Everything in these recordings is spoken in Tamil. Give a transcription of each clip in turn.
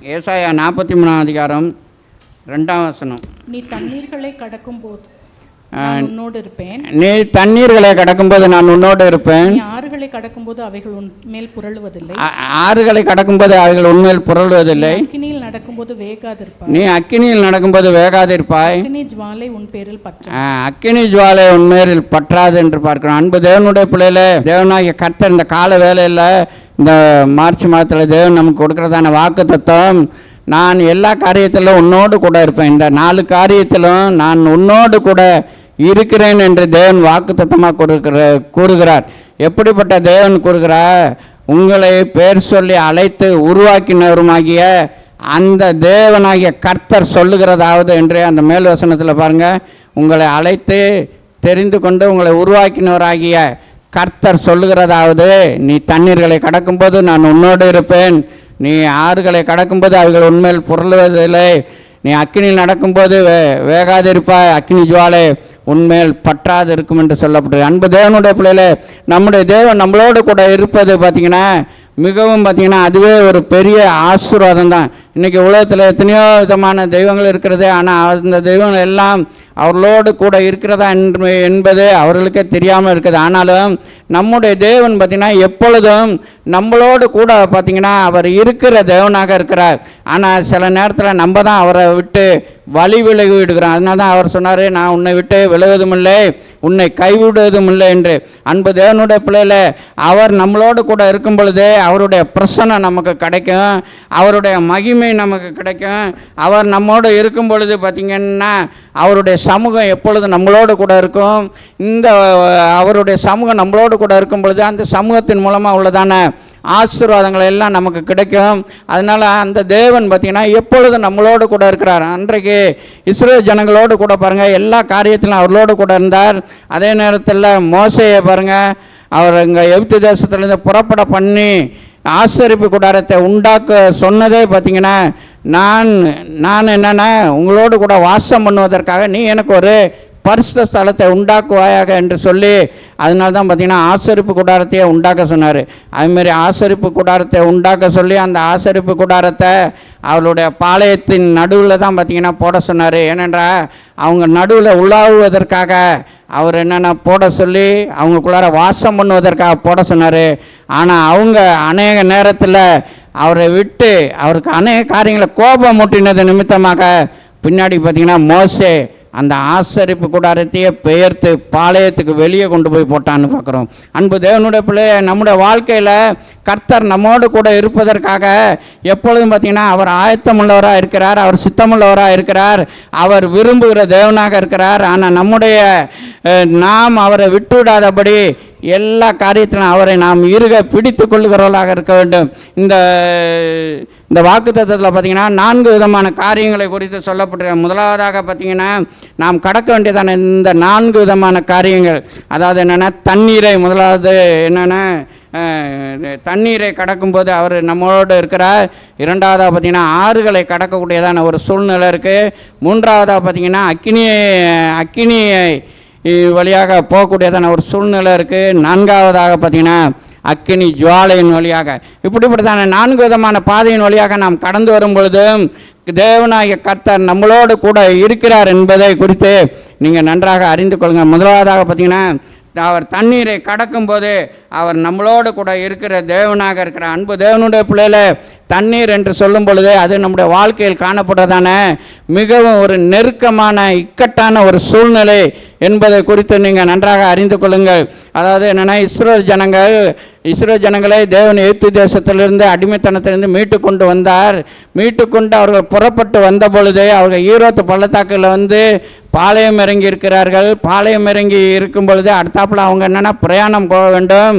ஏசாயா 43 அதிகாரம் 2ஆம் வசனம். நீ தண்ணீர்களை கடக்கும்போது நான் உன்னோடு இருப்பேன். நீ தண்ணீர்களை கடக்கும்போது நான் உன்னோடு இருப்பேன். நீ ஆறுகளை கடக்கும்போது அவைகள் உன் மேல் புரளுவதில்லை. ஆறுகளை கடக்கும்போது அவைகள் உன்மேல் புரளுவதில்லை. அக்கினியில் நடக்கும்போது வேகாதிருப்பாய். நீ அக்கினியில் நடக்கும்போது வேகாதிருப்பாய். அக்கினி ஜுவாலை உன் பேரில் பற்றாது. அக்கினி ஜுவாலை உன் பேரில் பற்றாது என்று பார்க்கிறோம். அன்பு தேவனுடைய பிள்ளைகளே, தேவனாகிய கர்த்தர் இந்த கால வேளையில் இந்த மார்ச் மாதத்தில் தேவன் நமக்கு கொடுக்கறதான வாக்கு தத்துவம், நான் எல்லா காரியத்திலும் உன்னோடு கூட இருப்பேன், இந்த 4 காரியத்திலும் நான் உன்னோடு கூட இருக்கிறேன் என்று தேவன் வாக்கு தத்தமாக கூறுகிறார். எப்படிப்பட்ட தேவன் கூறுகிறார்? உங்களை பேர் சொல்லி அழைத்து உருவாக்கினவருமாகிய அந்த தேவனாகிய கர்த்தர் சொல்லுகிறதாவது என்று அந்த மேல் வசனத்தில் பாருங்கள். உங்களை அழைத்து தெரிந்து கொண்டு உங்களை உருவாக்கினவராகிய கர்த்தர் சொல்லுகிறதாவது, நீ தண்ணீர்களை கடக்கும்போது நான் உன்னோடு இருப்பேன். நீ ஆறுகளை கடக்கும்போது அவைகள் உண்மையில் புரளுவதில்லை. நீ அக்கினியில் நடக்கும்போது வேகாதிருப்பாய். அக்கினி ஜுவாலை உண்மையில் பற்றாது இருக்கும் என்று சொல்லப்படுது. அன்பு தேவனுடைய பிள்ளைகளே, நம்முடைய தேவன் நம்மளோடு கூட இருப்பது பார்த்திங்கன்னா மிகவும் பார்த்திங்கன்னா அதுவே ஒரு பெரிய ஆசீர்வாதம் தான். இன்றைக்கி உலகத்தில் எத்தனையோ விதமான தெய்வங்கள் இருக்கிறது. ஆனால் அந்த தெய்வங்கள் எல்லாம் அவர்களோடு கூட இருக்கிறதா என்பது அவர்களுக்கே தெரியாமல் இருக்குது. ஆனாலும் நம்முடைய தேவன் பார்த்திங்கன்னா எப்பொழுதும் நம்மளோடு கூட பார்த்திங்கன்னா அவர் இருக்கிற தேவனாக இருக்கிறார். ஆனால் சில நேரத்தில் நம்ம தான் அவரை விட்டு வழி விலகி விடுகிறோம். அதனால தான் அவர் சொன்னார், நான் உன்னை விட்டு விலகுவதும் இல்லை, உன்னை கைவிடுவதும் இல்லை என்று. அன்பு தேவனுடைய பிள்ளையில அவர் நம்மளோடு கூட இருக்கும் பொழுது அவருடைய பிரசன்னம் நமக்கு கிடைக்கும், அவருடைய மகிமை நமக்கு கிடைக்கும். அவர் நம்மோடு இருக்கும் பொழுது பார்த்திங்கன்னா அவருடைய சமூகம் எப்பொழுது நம்மளோடு கூட இருக்கும். இந்த அவருடைய சமூகம் நம்மளோடு கூட இருக்கும் பொழுது அந்த சமூகத்தின் மூலமாக உள்ளதான ஆசீர்வாதங்கள் எல்லாம் நமக்கு கிடைக்கும். அதனால் அந்த தேவன் பார்த்திங்கன்னா எப்பொழுதும் நம்மளோடு கூட இருக்கிறார். அன்றைக்கு இஸ்ரேல் ஜனங்களோடு கூட பாருங்கள், எல்லா காரியத்திலும் அவர்களோடு கூட இருந்தார். அதே நேரத்தில் மோசேயை பாருங்கள், அவர் இங்கே எகிப்து தேசத்துலேருந்து புறப்பட பண்ணி ஆசரிப்பு கூடாரத்தை உண்டாக்க சொன்னதே பார்த்திங்கன்னா, நான் என்னென்னா உங்களோடு கூட வாசம் பண்ணுவதற்காக நீ எனக்கு ஒரு பரிசுத்த ஸ்தலத்தை உண்டாக்குவாயாக என்று சொல்லி, அதனால தான் பார்த்திங்கன்னா ஆசரிப்பு கூடாரத்தையே உண்டாக்க சொன்னார். அதுமாரி ஆசரிப்பு கூடாரத்தை உண்டாக்க சொல்லி அந்த ஆசரிப்பு கூடாரத்தை அவருடைய பாளையத்தின் நடுவில் தான் பார்த்திங்கன்னா போட சொன்னார். ஏனென்றால் அவங்க நடுவில் உலாவுவதற்காக அவர் என்னென்ன போட சொல்லி அவங்களுக்குள்ளார வாசம் பண்ணுவதற்காக போட சொன்னார். ஆனால் அவங்க அநேக நேரத்தில் அவரை விட்டு அவருக்கு அநேக காரியங்களை கோபம் மூட்டினது நிமித்தமாக பின்னாடி பார்த்திங்கன்னா மோசே அந்த ஆசரிப்பு கூடாரத்தையே பெயர்த்து பாளையத்துக்கு வெளியே கொண்டு போய் போட்டான்னு பார்க்குறோம். அன்பு தேவனுடைய பிள்ளை, நம்முடைய வாழ்க்கையில் கர்த்தர் நம்மோடு கூட இருப்பதற்காக எப்பொழுதும் பார்த்திங்கன்னா அவர் ஆயத்தமுள்ளவராக இருக்கிறார், அவர் சித்தமுள்ளவராக இருக்கிறார், அவர் விரும்புகிற தேவனாக இருக்கிறார். ஆனால் நம்முடைய நாம் அவரை விட்டுவிடாதபடி எல்லா காரியத்திலும் அவரை நாம் இருக பிடித்து கொள்ளுகிறவர்களாக இருக்க வேண்டும். இந்த வாக்கு தத்துவத்தில் பார்த்திங்கன்னா 4 விதமான காரியங்களை குறித்து சொல்லப்பட்டிருக்க. முதலாவதாக பார்த்திங்கன்னா நாம் கடக்க வேண்டியதான இந்த 4 விதமான காரியங்கள், அதாவது என்னென்னா தண்ணீரை, முதலாவது என்னென்னா தண்ணீரை கடக்கும்போது அவர் நம்மளோடு இருக்கிறார். இரண்டாவதாக பார்த்திங்கன்னா ஆறுகளை கடக்கக்கூடியதான ஒரு சூழ்நிலை இருக்குது. மூன்றாவதாக பார்த்திங்கன்னா அக்கினியை வழியாக போகக்கூடியதான ஒரு சூழ்நிலை இருக்குது. நான்காவதாக பார்த்திங்கன்னா அக்கினி ஜுவாலையின் வழியாக, இப்படிப்பட்டதான 4 விதமான பாதையின் வழியாக நாம் கடந்து வரும் பொழுதும் தேவனாகிய கர்த்தர் நம்மளோடு கூட இருக்கிறார் என்பதை குறித்து நீங்கள் நன்றாக அறிந்து கொள்ளுங்கள். முதலாவதாக பார்த்திங்கன்னா அவர் தண்ணீரை கடக்கும்போது அவர் நம்மளோடு கூட இருக்கிற தேவனாக இருக்கிற. அன்பு தேவனுடைய பிள்ளையில தண்ணீர் என்று சொல்லும் பொழுது அது நம்முடைய வாழ்க்கையில் காணப்படுறதான மிகவும் ஒரு நெருக்கமான இக்கட்டான ஒரு சூழ்நிலை என்பதை குறித்து நீங்கள் நன்றாக அறிந்து கொள்ளுங்கள். அதாவது என்னென்னா இஸ்ரேல் ஜனங்களை தேவன் எகிப்து தேசத்திலிருந்து அடிமைத்தனத்திலிருந்து மீட்டு கொண்டு வந்தார். மீட்டு கொண்டு அவர்கள் புறப்பட்டு வந்த பொழுது அவர்கள் ஈரோத்து பள்ளத்தாக்கில் வந்து பாளையம் இறங்கி இருக்கிறார்கள். பாளையம் இறங்கி இருக்கும் பொழுது அடுத்தாப்புல அவங்க என்னென்னா பிரயாணம் போக வேண்டும்.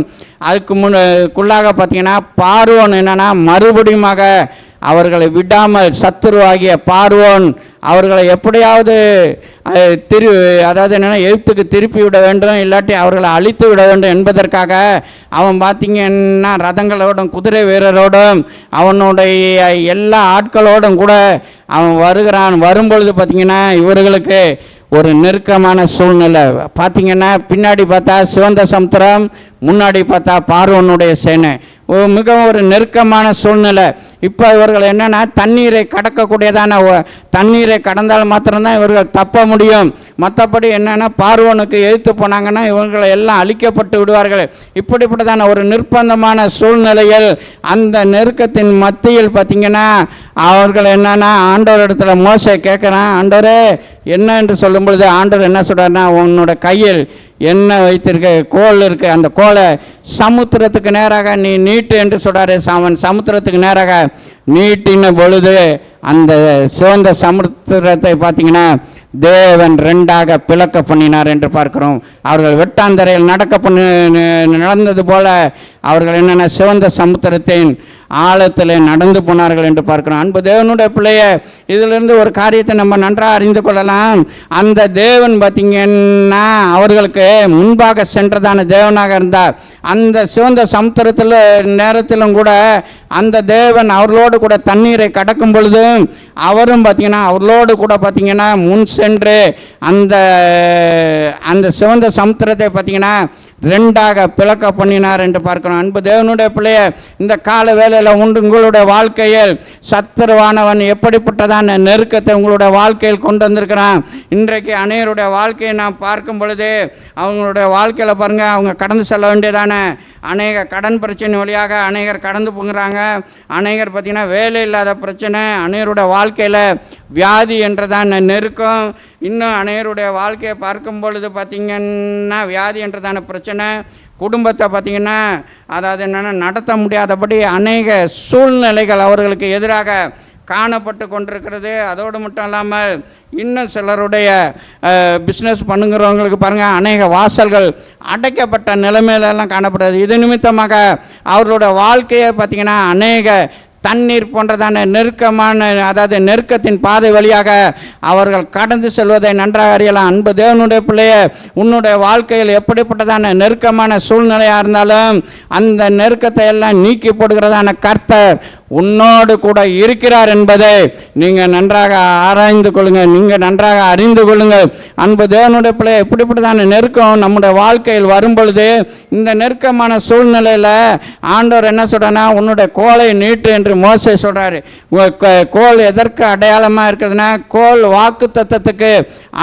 அதுக்கு முன்னுக்குள்ளாக பார்த்திங்கன்னா பார்வோன் என்னென்னா மறுபடியுமாக அவர்களை விடாமல் சத்துருவாகிய பார்வோன் அவர்களை எப்படியாவது அதாவது என்னென்னா எகிப்துக்கு திருப்பி விட வேண்டும், இல்லாட்டி அவர்களை அழித்து விட வேண்டும் என்பதற்காக அவன் பார்த்திங்கன்னா ரதங்களோடும் குதிரை வீரரோடும் அவனுடைய எல்லா ஆட்களோடும் கூட அவன் வருகிறான். வரும்பொழுது பார்த்திங்கன்னா இவர்களுக்கு ஒரு நெருக்கமான சூழ்நிலை. பார்த்திங்கன்னா பின்னாடி பார்த்தா சிவந்த சமுத்திரம், முன்னாடி பார்த்தா பார்வோனுடைய சேனை. மிகவும் ஒரு நெருக்கமான சூழ்நிலை. இப்போ இவர்கள் என்னென்னா தண்ணீரை கடக்கக்கூடியதான தண்ணீரை கடந்தால் மாத்திரம்தான் இவர்கள் தப்ப முடியும். மற்றபடி என்னென்னா பார்வோனுக்கு எதிர்த்து போனாங்கன்னா இவர்களை எல்லாம் அழிக்கப்பட்டு விடுவார்கள். இப்படிப்பட்டதான ஒரு நிர்பந்தமான சூழ்நிலையில் அந்த நெருக்கத்தின் மத்தியில் பார்த்திங்கன்னா அவர்கள் என்னென்னா ஆண்டவரிடத்துல மோசே கேட்குறான், ஆண்டவரே என்ன என்று சொல்லும் பொழுது ஆண்டவர் என்ன சொல்கிறாருன்னா, உன்னோட கையில் என்ன வைத்திருக்க கோல் இருக்கு, அந்த கோலை சமுத்திரத்துக்கு நேராக நீ நீட்டு என்று சொல்கிறாரு. அவன் சமுத்திரத்துக்கு நேராக நீட்டின பொழுது அந்த சிவந்த சமுத்திரத்தை பார்த்தீங்கன்னா தேவன் ரெண்டாக பிளக்க பண்ணினார் என்று பார்க்கிறோம். அவர்கள் வெட்டாந்தரையில் நடந்தது போல அவர்கள் என்னென்ன சிவந்த சமுத்திரத்தின் ஆழத்தில் நடந்து போனார்கள் என்று பார்க்கிறோம். அன்பு தேவனுடைய பிள்ளைய, இதிலிருந்து ஒரு காரியத்தை நம்ம நன்றாக அறிந்து கொள்ளலாம். அந்த தேவன் பார்த்திங்கன்னா அவர்களுக்கு முன்பாக சென்றதான தேவனாக இருந்தார். அந்த சிவந்த சமுத்திரத்தில் நேரத்திலும் கூட அந்த தேவன் அவர்களோடு கூட தண்ணீரை கடக்கும் பொழுதும் அவரும் பார்த்திங்கன்னா அவர்களோடு கூட பார்த்திங்கன்னா முன் சென்று அந்த சிவந்த சமுத்திரத்தை பார்த்திங்கன்னா ரெண்டாக பிளக்க பண்ணினார் என்று பார்க்கிறோம். அன்பு தேவனுடைய பிள்ளைய, இந்த கால வேளையில் உங்களுடைய வாழ்க்கையில் சத்துருவானவன் எப்படிப்பட்டதான நெருக்கத்தை உங்களுடைய வாழ்க்கையில் கொண்டு வந்திருக்கிறான். இன்றைக்கு அநேகருடைய வாழ்க்கையை நாம் பார்க்கும் பொழுது அவங்களுடைய வாழ்க்கையில் பாருங்கள், அவங்க கடந்து செல்ல வேண்டியதான அநேக கடன் பிரச்சனை வழியாக அநேகர் கடந்து போகிறாங்க. அநேகர் பார்த்திங்கன்னா வேலை இல்லாத பிரச்சனை, அநேகருடைய வாழ்க்கையில் வியாதி என்றதான நெருக்கம், இன்னும் அநேகருடைய வாழ்க்கையை பார்க்கும் பொழுது பார்த்திங்கன்னா வியாதி என்றதான பிரச்சனை, குடும்பத்தை பார்த்திங்கன்னா அதாவது என்னென்னா நடத்த முடியாதபடி அநேக சூழ்நிலைகள் அவர்களுக்கு எதிராக காணப்பட்டு கொண்டிருக்கிறது. அதோடு மட்டும் இல்லாமல் இன்னும் சிலருடைய பிஸ்னஸ் பண்ணுங்கிறவங்களுக்கு பாருங்கள் அநேக வாசல்கள் அடைக்கப்பட்ட நிலைமையிலெல்லாம் காணப்படுறது. இது நிமித்தமாக அவர்களுடைய வாழ்க்கையை பார்த்திங்கன்னா அநேக தண்ணீர் போன்றதான நெருக்கமான அதாவது நெருக்கத்தின் பாதை வழியாக அவர்கள் கடந்து செல்வதை நன்றாக அறியலாம். அன்பு தேவனுடைய பிள்ளைய, உன்னுடைய வாழ்க்கையில் எப்படிப்பட்டதான நெருக்கமான சூழ்நிலையாக இருந்தாலும் அந்த நெருக்கத்தை எல்லாம் நீக்கி போடுகிறதான கர்த்தர் உன்னோடு கூட இருக்கிறார் என்பதை நீங்கள் நன்றாக ஆராய்ந்து கொள்ளுங்கள், நீங்கள் நன்றாக அறிந்து கொள்ளுங்கள். அன்பு தேவனுடைய பிள்ளை, எப்படிப்பட்டதான நெருக்கம் நம்முடைய வாழ்க்கையில் வரும் பொழுது இந்த நெருக்கமான சூழ்நிலையில் ஆண்டவர் என்ன சொல்கிறேன்னா, உன்னுடைய கோலை நீட்டு என்று மோசே சொல்கிறாரு. கோல் எதற்கு அடையாளமாக இருக்கிறதுனா, கோல் வாக்கு தத்தத்துக்கு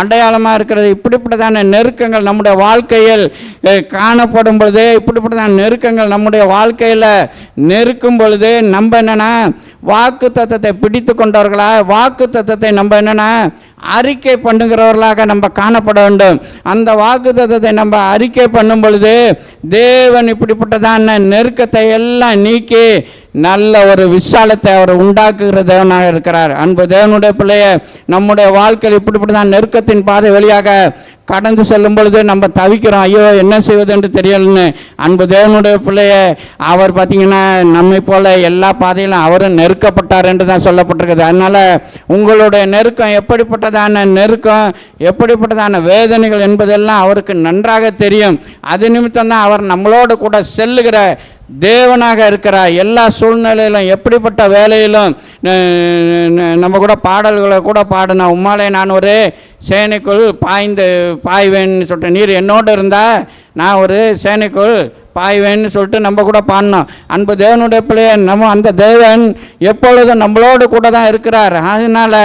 அடையாளமாக இருக்கிறது. இப்படிப்பட்டதான நெருக்கங்கள் நம்முடைய வாழ்க்கையில் காணப்படும் பொழுது, இப்படிப்பட்டதான நெருக்கங்கள் நம்முடைய வாழ்க்கையில் நெருக்கும் பொழுது நம்ம என்னென்னா வாக்கு தத்தத்தை பிடித்து கொண்டவர்களா, வாக்கு தத்தத்தை நம்ம என்னென்னா அறிக்கை பண்ணுகிறவர்களாக நம்ம காணப்பட வேண்டும். அந்த வாக்கு தத்தத்தை நம்ம அறிக்கை பண்ணும் பொழுது தேவன் இப்படிப்பட்டதான நெருக்கத்தை எல்லாம் நீக்கி நல்ல ஒரு விசாலத்தை அவர் உண்டாக்குகிற தேவனாக இருக்கிறார். அன்பு தேவனுடைய பிள்ளைய, நம்முடைய வாழ்க்கையில் இப்படிப்பட்டதான் நெருக்கத்தின் பாதை வழியாக கடந்து செல்லும் பொழுது நம்ம தவிக்கிறோம், ஐயோ என்ன செய்வது என்று தெரியலன்னு. அன்பு தேவனுடைய பிள்ளைய, அவர் பார்த்திங்கன்னா நம்மை போல எல்லா பாதையிலும் அவரும் நெருக்கப்பட்டார் என்று தான் சொல்லப்பட்டிருக்குது. அதனால் உங்களுடைய நெருக்கம் எப்படிப்பட்டதான நெருக்கம், எப்படிப்பட்டதான வேதனைகள் என்பதெல்லாம் அவருக்கு நன்றாக தெரியும். அது நிமித்தம் தான் அவர் நம்மளோடு கூட செல்லுகிற தேவனாக இருக்கிறார். எல்லா சூழ்நிலையிலும் எப்படிப்பட்ட வேலையிலும் நம்ம கூட பாடல்களை கூட பாடினோம். உம்மாலே நான் ஒரு சேனைக்குள் பாய்வேன்னு சொல்லிட்டு, நீர் என்னோடு இருந்தால் நான் ஒரு சேனைக்குள் பாய்வேன்னு சொல்லிட்டு நம்ம கூட பாடினோம். அன்பு தேவனுடைய பிள்ளைய, நம்ம அந்த தேவன் எப்பொழுதும் நம்மளோடு கூட தான் இருக்கிறார். அதனால்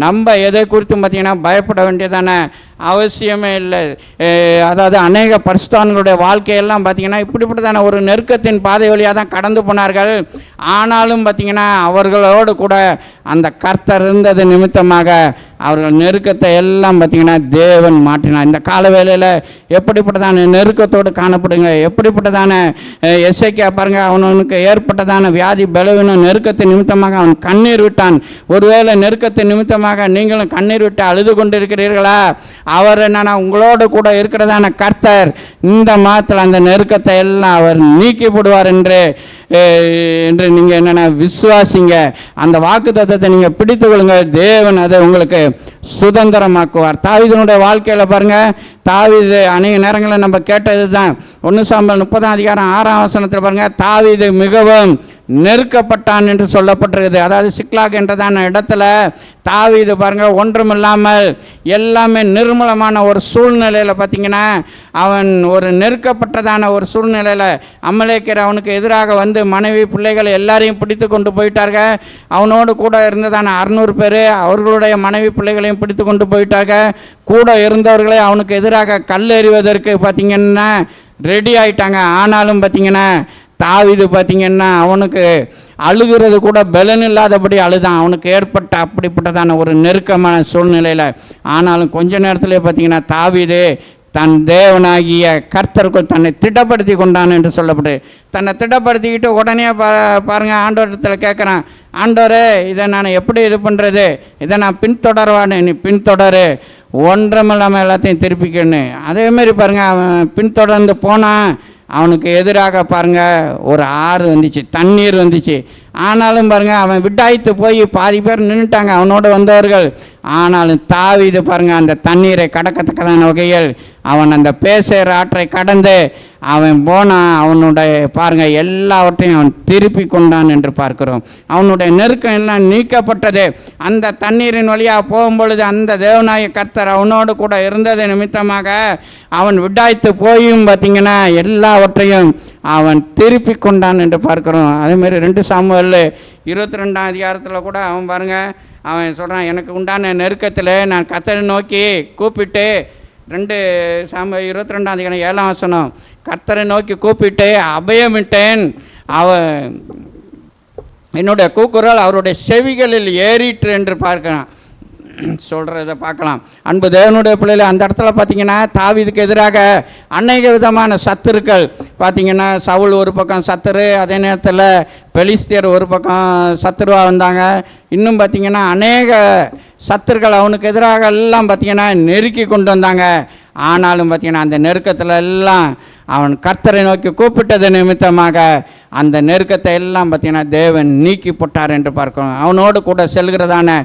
நம்ம எதை குறித்தும் பார்த்திங்கன்னா பயப்பட வேண்டியதான அவசியமே இல்லை. அதாவது அநேக பரிசுத்தவான்களுடைய வாழ்க்கையெல்லாம் பார்த்திங்கன்னா இப்படிப்பட்டதான ஒரு நெருக்கத்தின் பாதை வழியாக தான் கடந்து போனார்கள். ஆனாலும் பார்த்திங்கன்னா அவர்களோடு கூட அந்த கர்த்தர் இருந்தது நிமித்தமாக அவர்கள் நெருக்கத்தை எல்லாம் பார்த்திங்கன்னா தேவன் மாற்றினார். இந்த கால வேளையில் எப்படிப்பட்டதான நெருக்கத்தோடு காணப்படுங்க, எப்படிப்பட்டதான எசேக்கியா பாருங்க, அவனுக்கு ஏற்பட்டதான வியாதி பலவீனம் நெருக்கத்தின் நிமித்தமாக அவன் கண்ணீர் விட்டான். ஒருவேளை நெருக்கத்தின் நிமித்தமாக நீங்களும் கண்ணீர் விட்டு அழுது கொண்டிருக்கிறீர்களா? அவர் என்னன்னா உங்களோடு கூட இருக்கிறதான கர்த்தர் இந்த மாதத்தில் அந்த நெருக்கத்தை எல்லாம் அவர் நீக்கி போடுவார் என்று நீங்கள் என்னென்ன விசுவாசிங்க. அந்த வாக்கு தத்தத்தை நீங்கள் பிடித்து கொள்ளுங்க, தேவன் அதை உங்களுக்கு சுதந்திரமாக்குவார். தாவீதினுடைய வாழ்க்கையில் பாருங்கள், தாவீது அநேக நேரங்களில் நம்ம கேட்டது தான். 1 சாமுவேல் 30 அதிகாரம் 6 வசனத்தில் பாருங்கள், தாவீது மிகவும் நெருக்கப்பட்டான் என்று சொல்லப்பட்டிருக்குது. அதாவது சிக்லாக் என்றதான இடத்துல தாவீது பாருங்க, ஒன்றுமில்லாமல் எல்லாமே நிர்மலமான ஒரு சூழ்நிலையில் பார்த்தீங்கன்னா, அவன் ஒரு நெருக்கப்பட்டதான ஒரு சூழ்நிலையில் அமலேக்கர் அவனுக்கு எதிராக வந்து மனைவி பிள்ளைகள் எல்லாரையும் பிடித்து கொண்டு போயிட்டாங்க. அவனோடு கூட இருந்ததான 600 பேர் அவர்களுடைய மனைவி பிள்ளைகளையும் பிடித்து கொண்டு போயிட்டாங்க. கூட இருந்தவர்களே அவனுக்கு எதிராக கல் எறிவதற்கு பார்த்தீங்கன்னா ரெடி ஆயிட்டாங்க. ஆனாலும் பார்த்தீங்கன்னா தாவீது பார்த்தீங்கன்னா அவனுக்கு அழுகிறது கூட பலன் இல்லாதபடி அழுதான். அவனுக்கு ஏற்பட்ட அப்படிப்பட்டதான ஒரு நெருக்கமான சூழ்நிலையில். ஆனாலும் கொஞ்ச நேரத்திலே பார்த்தீங்கன்னா தாவீது தன் தேவனாகிய கர்த்தருக்குள் தன்னை திடப்படுத்தி கொண்டான் என்று சொல்லப்பட்டு, தன்னை திடப்படுத்திக்கிட்டு உடனே பாருங்கள் ஆண்டவரத்தில் கேட்குறான், ஆண்டவரே இதை நான் எப்படி இது பண்ணுறது, இதை நான் பின்தொடர்வானு. நீ பின்தொடரு, ஒன்றமில்லாமல் எல்லாத்தையும் திருப்பிக்கணும். அதேமாரி பாருங்கள், அவன் பின்தொடர்ந்து போனான். அவனுக்கு எதிராக பாருங்கள் ஒரு ஆறு வந்துச்சு, தண்ணீர் வந்துச்சு. ஆனாலும் பாருங்கள் அவன் விட்டாய்த்து போய் பாதி பேர் நின்றுட்டாங்க அவனோடு வந்தவர்கள். ஆனாலும் தாவீது பாருங்கள் அந்த தண்ணீரை கடக்கத்தக்கதான வகையில் அவன் அந்த பேசேர் ஆற்றை கடந்து அவன் போனான். அவனுடைய பாருங்கள் எல்லாவற்றையும் அவன் திருப்பி கொண்டான் என்று பார்க்கிறோம். அவனுடைய நெருக்கம் எல்லாம் நீக்கப்பட்டது. அந்த தண்ணீரின் வழியாக போகும்பொழுது அந்த தேவனாய கர்த்தர் அவனோடு கூட இருந்தது நிமித்தமாக அவன் விட்டாய்த்து போயும் பார்த்தீங்கன்னா எல்லாவற்றையும் அவன் திருப்பி கொண்டான் என்று பார்க்கிறோம். அதேமாரி 2 சாமுவேல் 22ஆம் அதிகாரத்தில் கூட அவன் பாருங்கள் அவன் சொல்கிறான், எனக்கு உண்டான நெருக்கத்தில் நான் கர்த்தரை நோக்கி கூப்பிட்டு 2 சாமுவேல் 22ஆம் அதிகாரம் 7ஆம் வசனம், கர்த்தரை நோக்கி கூப்பிட்டு அபயமிட்டேன், என்னுடைய கூக்குரல் அவருடைய செவிகளில் ஏறிற்று என்று பார்க்கிறான் சொல்கிறத பார்க்கலாம். அன்பு தேவனுடைய பிள்ளைகள், அந்த இடத்துல பார்த்தீங்கன்னா தாவீதுக்கு எதிராக அநேக விதமான சத்துருக்கள் பார்த்தீங்கன்னா, சவுல் ஒரு பக்கம் சத்துரு, அதே நேரத்தில் பெலிஸ்தியர் ஒரு பக்கம் சத்துருவாக வந்தாங்க. இன்னும் பார்த்தீங்கன்னா அநேக சத்துருக்கள் அவனுக்கு எதிராக எல்லாம் பார்த்தீங்கன்னா நெருக்கி கொண்டு வந்தாங்க. ஆனாலும் பார்த்தீங்கன்னா அந்த நெருக்கத்தில் எல்லாம் அவன் கர்த்தரை நோக்கி கூப்பிட்டது நிமித்தமாக அந்த நெருக்கத்தை எல்லாம் பார்த்தீங்கன்னா தேவன் நீக்கி போட்டார் என்று பார்க்கிறோம். அவனோடு கூட செல்கிறதான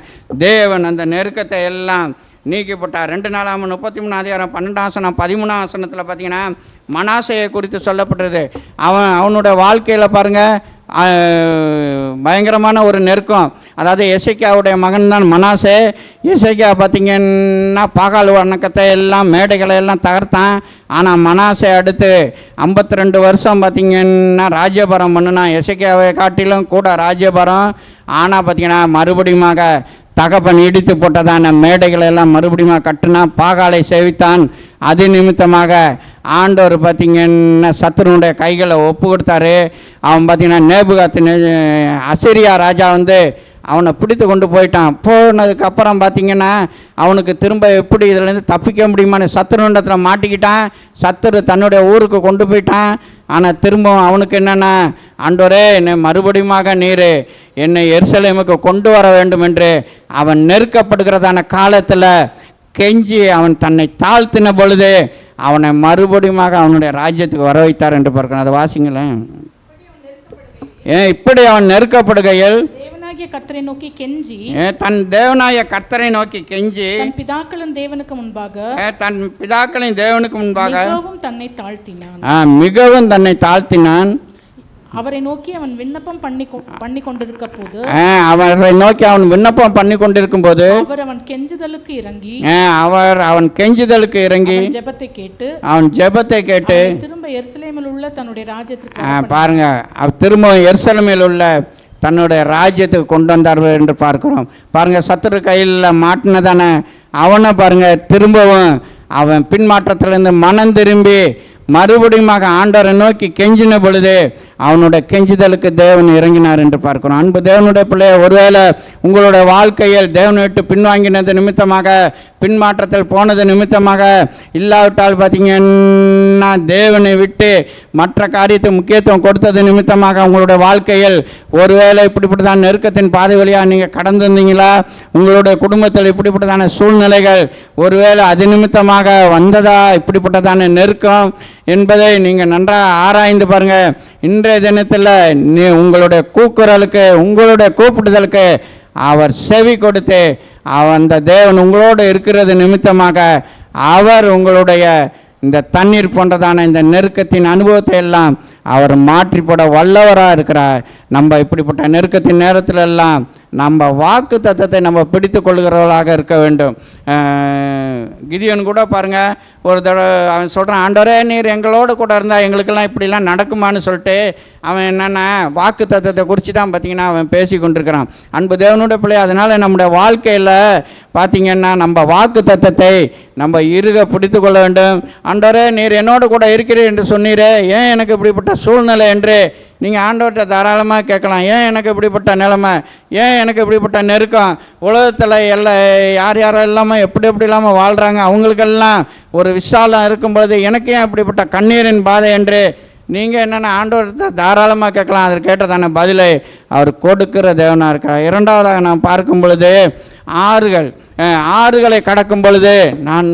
தேவன் அந்த நெருக்கத்தை எல்லாம் நீக்கி போட்டார். 2 நாளாகமம் 33ஆம் அதிகாரம் 12ஆம் வசனம் 13ஆம் வசனத்தில் பார்த்தீங்கன்னா மனாசையை குறித்து சொல்லப்பட்டது. அவனுடைய வாழ்க்கையில் பாருங்கள் பயங்கரமான ஒரு நெருக்கம். அதாவது எசேக்கியாவுடைய மகன் தான் மனாசே. எசேக்கியா பார்த்திங்கன்னா பாகால் வணக்கத்தை எல்லாம் மேடைகளை எல்லாம் தகர்த்தான். ஆனால் மனாசே அடுத்து 52 வருஷம் பார்த்திங்கன்னா ராஜ்யபாரம் பண்ணுனான். எசேக்கியாவை காட்டிலும் கூட ராஜ்யபாரம். ஆனால் பார்த்திங்கன்னா மறுபடியுமாக தகப்பன் இடித்து போட்டதான மேடைகளை எல்லாம் மறுபடியும் கட்டினா, பாகாலை சேவித்தான். அது நிமித்தமாக ஆண்டவர் பார்த்திங்கன்னா சத்துருனுடைய கைகளை ஒப்பு கொடுத்தாரு. அவன் பார்த்திங்கன்னா நேபுகாத்து அசிரியா ராஜா வந்து அவனை பிடித்து கொண்டு போயிட்டான். போனதுக்கப்புறம் பார்த்திங்கன்னா அவனுக்கு திரும்ப எப்படி இதிலேருந்து தப்பிக்க முடியுமான்னு சத்துருண்டத்தில் மாட்டிக்கிட்டான். சத்துரு தன்னுடைய ஊருக்கு கொண்டு போயிட்டான். ஆனால் திரும்பவும் அவனுக்கு என்னென்னா, ஆண்டவரே என்னை மறுபடியுமாக நீர் என்னை எருசலேமுக்கு கொண்டு வர வேண்டும் என்று அவன் நெருக்கப்படுகிறதான காலத்தில் கெஞ்சி அவன் தன்னை தாழ்த்தின பொழுது அவனை மறுபடியுமாக அவனுடைய ராஜ்யத்துக்கு வர வைத்தார் என்று பார்க்கணும். அதை வாசிங்களேன். இப்படி அவன் நெருக்கப்படுகையில் கர்த்தரை நோக்கி கெஞ்சி, தன் தேவனாய கர்த்தரை நோக்கி கெஞ்சி தன் பிதாக்களின் தேவனுக்கு முன்பாக மிகவும் தன்னை தாழ்த்தினான். அவரை நோக்கி அவன் விண்ணப்பம் பண்ணி கொண்டிருக்கும் போது அவர் அவன் கெஞ்சுதலுக்கு இறங்கி அவன் ஜெபத்தை கேட்டு திரும்ப எருசலேமில் உள்ள தன்னுடைய ராஜ்யத்துக்கு பாருங்க திரும்ப எருசலேமில் உள்ள தன்னுடைய ராஜ்யத்துக்கு கொண்டு வந்தார்கள் என்று பார்க்கிறோம். பாருங்கள் சத்துரு கையில் மாட்டினதானே அவனை பாருங்கள் திரும்பவும் அவன் பின்மாற்றத்திலிருந்து மனம் திரும்பி மறுபடியுமாக ஆண்டவரை நோக்கி கெஞ்சின பொழுது அவனுடைய கெஞ்சுதலுக்கு தேவன் இறங்கினார் என்று பார்க்கிறோம். அன்பு தேவனுடைய பிள்ளைய, ஒருவேளை உங்களுடைய வாழ்க்கையில் தேவனை விட்டு பின்வாங்கினது நிமித்தமாக, பின்மாற்றத்தில் போனது நிமித்தமாக, இல்லாவிட்டால் பார்த்தீங்கன்னா தேவனை விட்டு மற்ற காரியத்தை முக்கியத்துவம் கொடுத்தது நிமித்தமாக உங்களுடைய வாழ்க்கையில் ஒருவேளை இப்படிப்பட்டதான நெருக்கத்தின் பாதை வழியாக நீங்கள் கடந்து வந்தீங்களா? உங்களுடைய குடும்பத்தில் இப்படிப்பட்டதான சூழ்நிலைகள் ஒருவேளை அது நிமித்தமாக வந்ததா? இப்படிப்பட்டதான நெருக்கம் என்பதை நீங்கள் நன்றாக ஆராய்ந்து பாருங்கள். இன்றைய தினத்தில் உங்களுடைய கூக்குரலுக்கு, உங்களுடைய கூப்பிடுதலுக்கு அவர் செவி கொடுத்து அந்த தேவன் உங்களோடு இருக்கிறது நிமித்தமாக அவர் உங்களுடைய இந்த தண்ணீர் போன்றதான இந்த நெருக்கத்தின் அனுபவத்தை எல்லாம் அவர் மாற்றி போட வல்லவராக இருக்கிறார். நம்ம இப்படிப்பட்ட நெருக்கத்தின் நேரத்தில் எல்லாம் நம்ம வாக்கு தத்தத்தை நம்ம பிடித்து கொள்கிறவர்களாக இருக்க வேண்டும். கிதியோன் கூட பாருங்கள், ஒரு தடவை அவன் சொல்கிறான், ஆண்டவரே நீர் எங்களோடு கூட இருந்தால் எங்களுக்கெல்லாம் இப்படிலாம் நடக்குமான்னு சொல்லிட்டு அவன் என்னென்னா வாக்கு தத்தத்தை குறித்து தான் பார்த்திங்கன்னா அவன் பேசி கொண்டிருக்கிறான். அன்பு தேவனுடைய பிள்ளை, அதனால் நம்முடைய வாழ்க்கையில் பார்த்திங்கன்னா நம்ம வாக்கு தத்தத்தை நம்ம இறுக பிடித்து கொள்ள வேண்டும். ஆண்டவரே நீர் என்னோடு கூட இருக்கிறீர் என்று சொன்னீரே, ஏன் எனக்கு இப்படிப்பட்ட சூழ்நிலை என்று நீங்கள் ஆண்டவர்கிட்ட தாராளமாக கேட்கலாம். ஏன் எனக்கு இப்படிப்பட்ட நிலைமை, ஏன் எனக்கு இப்படிப்பட்ட நெருக்கம், உலகத்தில் யார் யாரோ இல்லாமல் எப்படி இல்லாமல் வாழ்கிறாங்க, அவங்களுக்கெல்லாம் ஒரு விசாலம் இருக்கும்பொழுது எனக்கு ஏன் இப்படிப்பட்ட கண்ணீரின் பாதை என்று நீங்கள் என்னென்ன ஆண்டவர்கிட்ட தாராளமாக கேட்கலாம். அதில் கேட்டதான பதிலை அவர் கொடுக்கிற தேவனாக இருக்கிறார். இரண்டாவதாக நாம் பார்க்கும் பொழுது ஆறுகளை கடக்கும் பொழுது நான்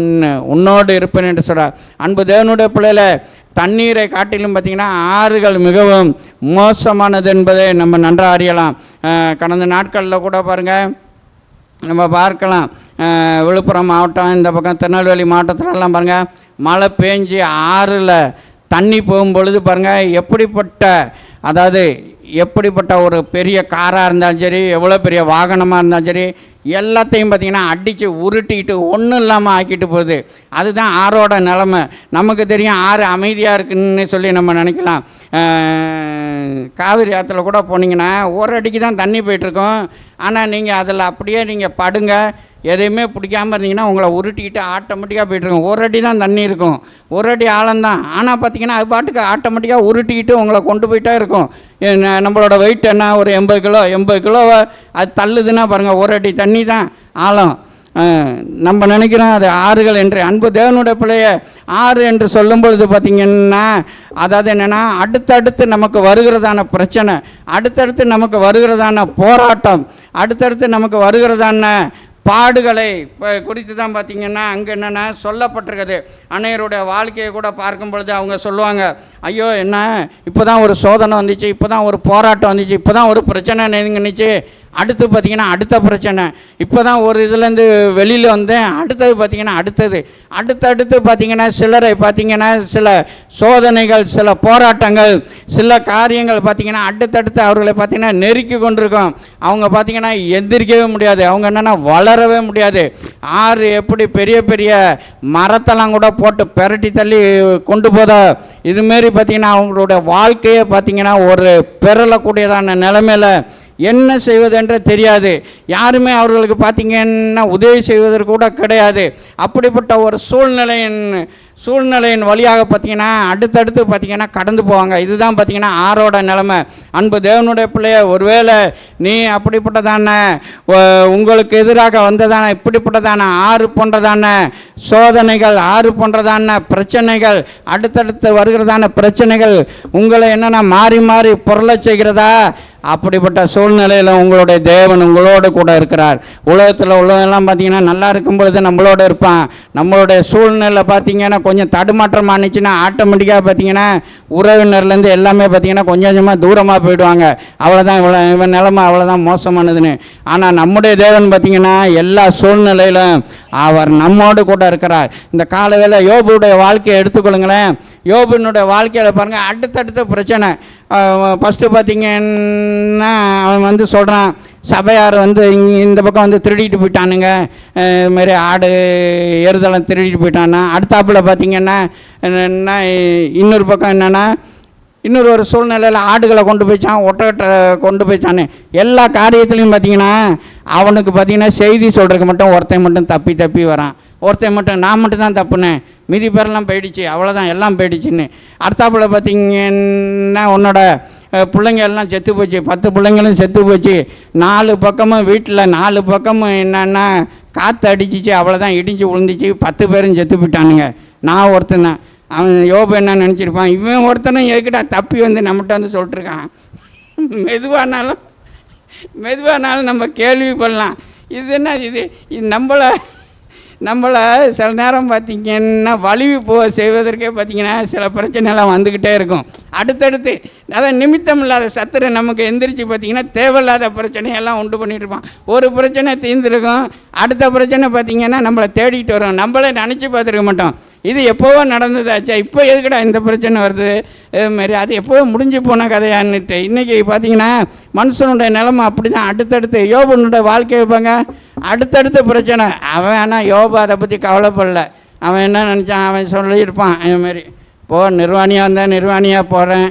உன்னோடு இருப்பேன் என்று சொல்கிறார். அன்பு தேவனுடைய பிள்ளைகளை, தண்ணீரை காட்டிலும் பார்த்திங்கன்னா ஆறுகள் மிகவும் மோசமானது என்பதை நம்ம நன்றாக அறியலாம். கடந்த நாட்களில் கூட பாருங்கள் நம்ம பார்க்கலாம், விழுப்புரம் மாவட்டம், இந்த பக்கம் திருநெல்வேலி மாவட்டத்திலலாம் பாருங்கள், மழை பேஞ்சு ஆறில் தண்ணி போகும்பொழுது பாருங்கள் எப்படிப்பட்ட ஒரு பெரிய காராக இருந்தாலும் சரி, எவ்வளோ பெரிய வாகனமாக இருந்தாலும் சரி, எல்லாத்தையும் பார்த்திங்கன்னா அடித்து உருட்டிக்கிட்டு ஒன்றும் இல்லாமல் ஆக்கிட்டு போகுது. அதுதான் ஆறோட நிலமை. நமக்கு தெரியும் ஆறு அமைதியாக இருக்குன்னு சொல்லி நம்ம நினைக்கலாம். காவிரி ஆற்றுல கூட போனீங்கன்னா ஒரு அடிக்கு தான் தண்ணி போயிட்டுருக்கோம். ஆனால் நீங்கள் அதில் அப்படியே நீங்கள் படுங்க, எதையுமே பிடிக்காமல் இருந்தீங்கன்னா உங்களை உருட்டிக்கிட்டு ஆட்டோமேட்டிக்காக போய்ட்டுருக்கும். ஒரு அடி தான் தண்ணி இருக்கும், ஒரு அடி ஆழம்தான். ஆனால் பார்த்திங்கன்னா அது பாட்டுக்கு ஆட்டோமேட்டிக்காக உருட்டிக்கிட்டு உங்களை கொண்டு போயிட்டே இருக்கும். நம்மளோட வெயிட் என்ன, ஒரு 80 கிலோவை அது தள்ளுதுன்னா பாருங்கள், ஒரு அடி தண்ணி தான் ஆழம். நம்ம நினைக்கிறோம் அது ஆறுகள் என்று. அன்பு தேவனுடைய பிள்ளைய, ஆறு என்று சொல்லும் பொழுது பார்த்திங்கன்னா அதாவது என்னென்னா அடுத்தடுத்து நமக்கு வருகிறதான பிரச்சனை, அடுத்தடுத்து நமக்கு வருகிறதான போராட்டம், அடுத்தடுத்து நமக்கு வருகிறதான பாடுகளை குறித்து தான் பார்த்திங்கன்னா அங்கே என்னென்னா சொல்லப்பட்டிருக்குது. அன்னையருடைய வாழ்க்கையை கூட பார்க்கும் பொழுது அவங்க சொல்லுவாங்க, ஐயோ என்ன இப்போ தான் ஒரு சோதனை வந்துச்சு, இப்போ தான் ஒரு போராட்டம் வந்துச்சு, இப்போ தான் ஒரு பிரச்சனை நெருங்கினுச்சு, அடுத்து பார்த்திங்கன்னா அடுத்த பிரச்சனை, இப்போ தான் ஒரு இதுலேருந்து வெளியில் வந்தேன், அடுத்தது பார்த்திங்கன்னா அடுத்தடுத்து பார்த்திங்கன்னா சிலரை பார்த்திங்கன்னா சில சோதனைகள், சில போராட்டங்கள், சில காரியங்கள் பார்த்திங்கன்னா அடுத்தடுத்து அவர்களை பார்த்திங்கன்னா நெருக்கி கொண்டிருக்கோம். அவங்க பார்த்திங்கன்னா எந்திரிக்கவே முடியாது, அவங்க என்னென்னா வளரவே முடியாது. ஆறு எப்படி பெரிய பெரிய மரத்தெல்லாம் கூட போட்டு பெரட்டி தள்ளி கொண்டு போதா, இதுமாரி பார்த்திங்கன்னா அவங்களுடைய வாழ்க்கையை பார்த்திங்கன்னா ஒரு பெறலக்கூடியதான நிலைமையில் என்ன செய்வதென்று தெரியாது. யாருமே அவர்களுக்கு பார்த்திங்கன்னா உதவி செய்வதற்கு கூட கிடையாது. அப்படிப்பட்ட ஒரு சூழ்நிலையின் வழியாக பார்த்திங்கன்னா அடுத்தடுத்து பார்த்திங்கன்னா கடந்து போவாங்க. இதுதான் பார்த்திங்கன்னா ஆறோட நிலைமை. அன்பு தேவனுடைய பிள்ளைய, ஒருவேளை நீ அப்படிப்பட்டதான உங்களுக்கு எதிராக வந்ததான இப்படிப்பட்டதான ஆறு போன்றதான சோதனைகள், ஆறு போன்றதான பிரச்சனைகள், அடுத்தடுத்து வருகிறதான பிரச்சனைகள் உங்களை என்னென்னா மாறி மாறி பொருளச் செய்கிறதா, அப்படிப்பட்ட சூழ்நிலையில் உங்களுடைய தேவன் உங்களோடு கூட இருக்கிறார். உலகத்தில் உள்ளதெல்லாம் பார்த்திங்கன்னா நல்லா இருக்கும் பொழுது நம்மளோட இருப்பான். நம்மளுடைய சூழ்நிலை பார்த்திங்கன்னா கொஞ்சம் தடுமாற்றம் ஆனிச்சுன்னா ஆட்டோமேட்டிக்காக பார்த்திங்கன்னா உறவினர்லேருந்து எல்லாமே பார்த்திங்கன்னா கொஞ்சம் கொஞ்சமாக தூரமாக போயிடுவாங்க. அவ்வளோதான், இவன் நிலைமை அவ்வளோதான் மோசமானதுன்னு. ஆனால் நம்முடைய தேவன் பார்த்திங்கன்னா எல்லா சூழ்நிலையிலும் அவர் நம்மோடு கூட இருக்கிறார். இந்த காலவேளை யோபுடைய வாழ்க்கையை எடுத்துக்கொள்ளுங்களேன். யோபுனுடைய வாழ்க்கையில் பாருங்கள் அடுத்தடுத்த பிரச்சனை. ஃபஸ்ட்டு பார்த்திங்கன்னா அவன் சொல்கிறான், சபையார் இந்த பக்கம் திருடிட்டு போயிட்டானுங்க, இதுமாரி ஆடு எருதெல்லாம் திருடிட்டு போயிட்டான்னா. அடுத்தாப்பில் பார்த்திங்கன்னா என்னென்னா இன்னொரு பக்கம் என்னென்னா இன்னொரு ஒரு சூழ்நிலையில் ஆடுகளை கொண்டு போய்ச்சான், ஒட்டகத்தை கொண்டு போய்ச்சானே. எல்லா காரியத்துலையும் பார்த்திங்கன்னா அவனுக்கு பார்த்திங்கன்னா செய்தி சொல்கிறதுக்கு மட்டும் ஒருத்தன் மட்டும் தப்பி வரான். ஒருத்தன் மட்டும் நான் மட்டும் தான் தப்புனேன், மீதி பேரெல்லாம் போயிடுச்சு, அவ்வளோதான் எல்லாம் போயிடுச்சுன்னு. அடுத்தாப்பில் பார்த்திங்கன்னா உன்னோட பிள்ளைங்க எல்லாம் செத்து போச்சு, 10 பிள்ளைங்களும் செத்து போச்சு, 4 பக்கமும் வீட்டில் 4 பக்கமும் என்னென்னா காற்று அடிச்சிச்சு, அவ்வளோதான் இடிஞ்சு விழுந்துச்சு, 10 பேரும் செத்து போயிட்டானுங்க, நான் ஒருத்தன் தான். அவன் யோபு என்ன நினச்சிருப்பான், இவன் ஒருத்தனும் எதுக்கிட்ட தப்பி நம்மகிட்ட சொல்லிட்டுருக்கான். மெதுவானாலும் நம்ம கேள்விப்படலாம். இது என்ன இது நம்மளை சில நேரம் பார்த்திங்கன்னா வலிவு செய்வதற்கே பார்த்திங்கன்னா சில பிரச்சனைலாம் வந்துக்கிட்டே இருக்கும். அடுத்தடுத்து அதான் நிமித்தம் இல்லாத சத்துரு நமக்கு எந்திரிச்சு பார்த்திங்கன்னா தேவையில்லாத பிரச்சனையெல்லாம் உண்டு பண்ணிகிட்டு இருப்பான். ஒரு பிரச்சனை தீர்ந்துருக்கும், அடுத்த பிரச்சனை பார்த்திங்கன்னா நம்மளை தேடிட்டு வரும். நம்மளே நினச்சி பார்த்துருக்க மாட்டோம். இது எப்போவோ நடந்ததாச்சா, இப்போ எதுக்குடா இந்த பிரச்சனை வருது இதுமாரி, அது எப்போவோ முடிஞ்சு போன கதையான்னுட்டு. இன்றைக்கி பார்த்தீங்கன்னா மனுஷனுடைய நிலைமை அப்படி தான். அடுத்தடுத்து யோபனுடைய வாழ்க்கை இருப்பாங்க, அடுத்தடுத்த பிரச்சனை. அவன் ஆனால் யோபு அதை பற்றி கவலைப்படல. அவன் என்ன நினச்சான், அவன் சொல்லியிருப்பான் இதுமாரி, நிர்வாணியாக இருந்தால் நிர்வாணியாக போகிறேன்,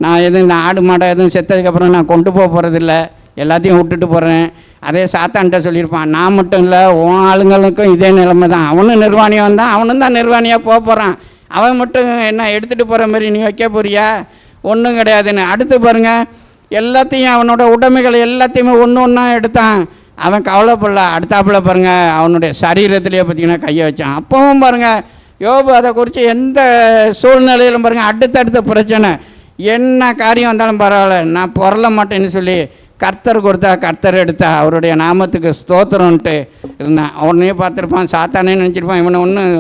நான் எதுவும் இந்த ஆடு மாடை எதுவும் செத்ததுக்கப்புறம் நான் கொண்டு போகிறதில்ல, எல்லாத்தையும் விட்டுட்டு போகிறேன். அதே சாத்தான்கிட்ட சொல்லியிருப்பான், நான் மட்டும் இல்லை உன் ஆளுங்களுக்கும் இதே நிலைமை தான், அவனும் நிர்வாணியாக வந்தான், அவனும் தான் நிர்வாணியாக போகிறான், அவன் மட்டும் என்ன எடுத்துகிட்டு போகிற மாதிரி நீ வைக்க போறியா, ஒன்றும் கிடையாதுன்னு. அடுத்து பாருங்கள், எல்லாத்தையும் அவனோட உடைமைகள் எல்லாத்தையுமே ஒன்று ஒன்றா எடுத்தான். அவன் கவலைப்படல. அடுத்தாப்புல பாருங்கள், அவனுடைய சரீரத்திலேயே பார்த்திங்கன்னா கையை வச்சான். அப்பவும் பாருங்கள், யோபு அதை குறித்து எந்த சூழ்நிலையிலும் பாருங்கள், அடுத்தடுத்த பிரச்சனை என்ன காரியம் வந்தாலும் பரவாயில்ல, நான் பொருள மாட்டேன்னு சொல்லி கர்த்தர் கொடுத்தா கர்த்தர் எடுத்தா அவருடைய நாமத்துக்கு ஸ்தோத்திரம்ன்ட்டு இருந்தான். உடனே பார்த்துருப்பான், சாத்தானே நினச்சிருப்பான், இவனை ஒன்றும்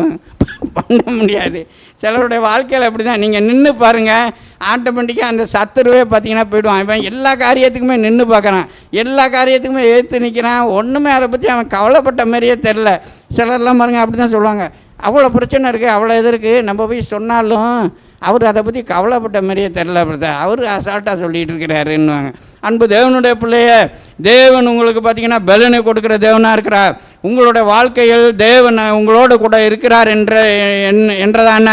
பண்ண முடியாது. சிலருடைய வாழ்க்கையில் அப்படி தான். நீங்கள் நின்று பாருங்கள், ஆட்டோமேட்டிக்காக அந்த சத்துருவே பார்த்தீங்கன்னா போயிடுவான். இவன் எல்லா காரியத்துக்குமே நின்று பார்க்குறான், எல்லா காரியத்துக்குமே ஏற்று நிற்கிறான், ஒன்றுமே அதை பற்றி அவன் கவலைப்பட்ட மாதிரியே தெரில. சிலர்லாம் பாருங்கள் அப்படி தான் சொல்லுவாங்க, அவ்வளோ பிரச்சனை இருக்குது, அவ்வளோ இது இருக்குது, நம்ம போய் சொன்னாலும் அவர் அதை பற்றி கவலைப்பட்ட மாதிரியே தெரில. அப்படிதான் அவர் அசால்ட்டாக சொல்லிகிட்டு இருக்கிறாருன்னுவாங்க. அன்பு தேவனுடைய பிள்ளைய, தேவன் உங்களுக்கு பார்த்திங்கன்னா பலனை கொடுக்குற தேவனாக இருக்கிறார். உங்களுடைய வாழ்க்கையில் தேவன் உங்களோடு கூட இருக்கிறார் என்றதான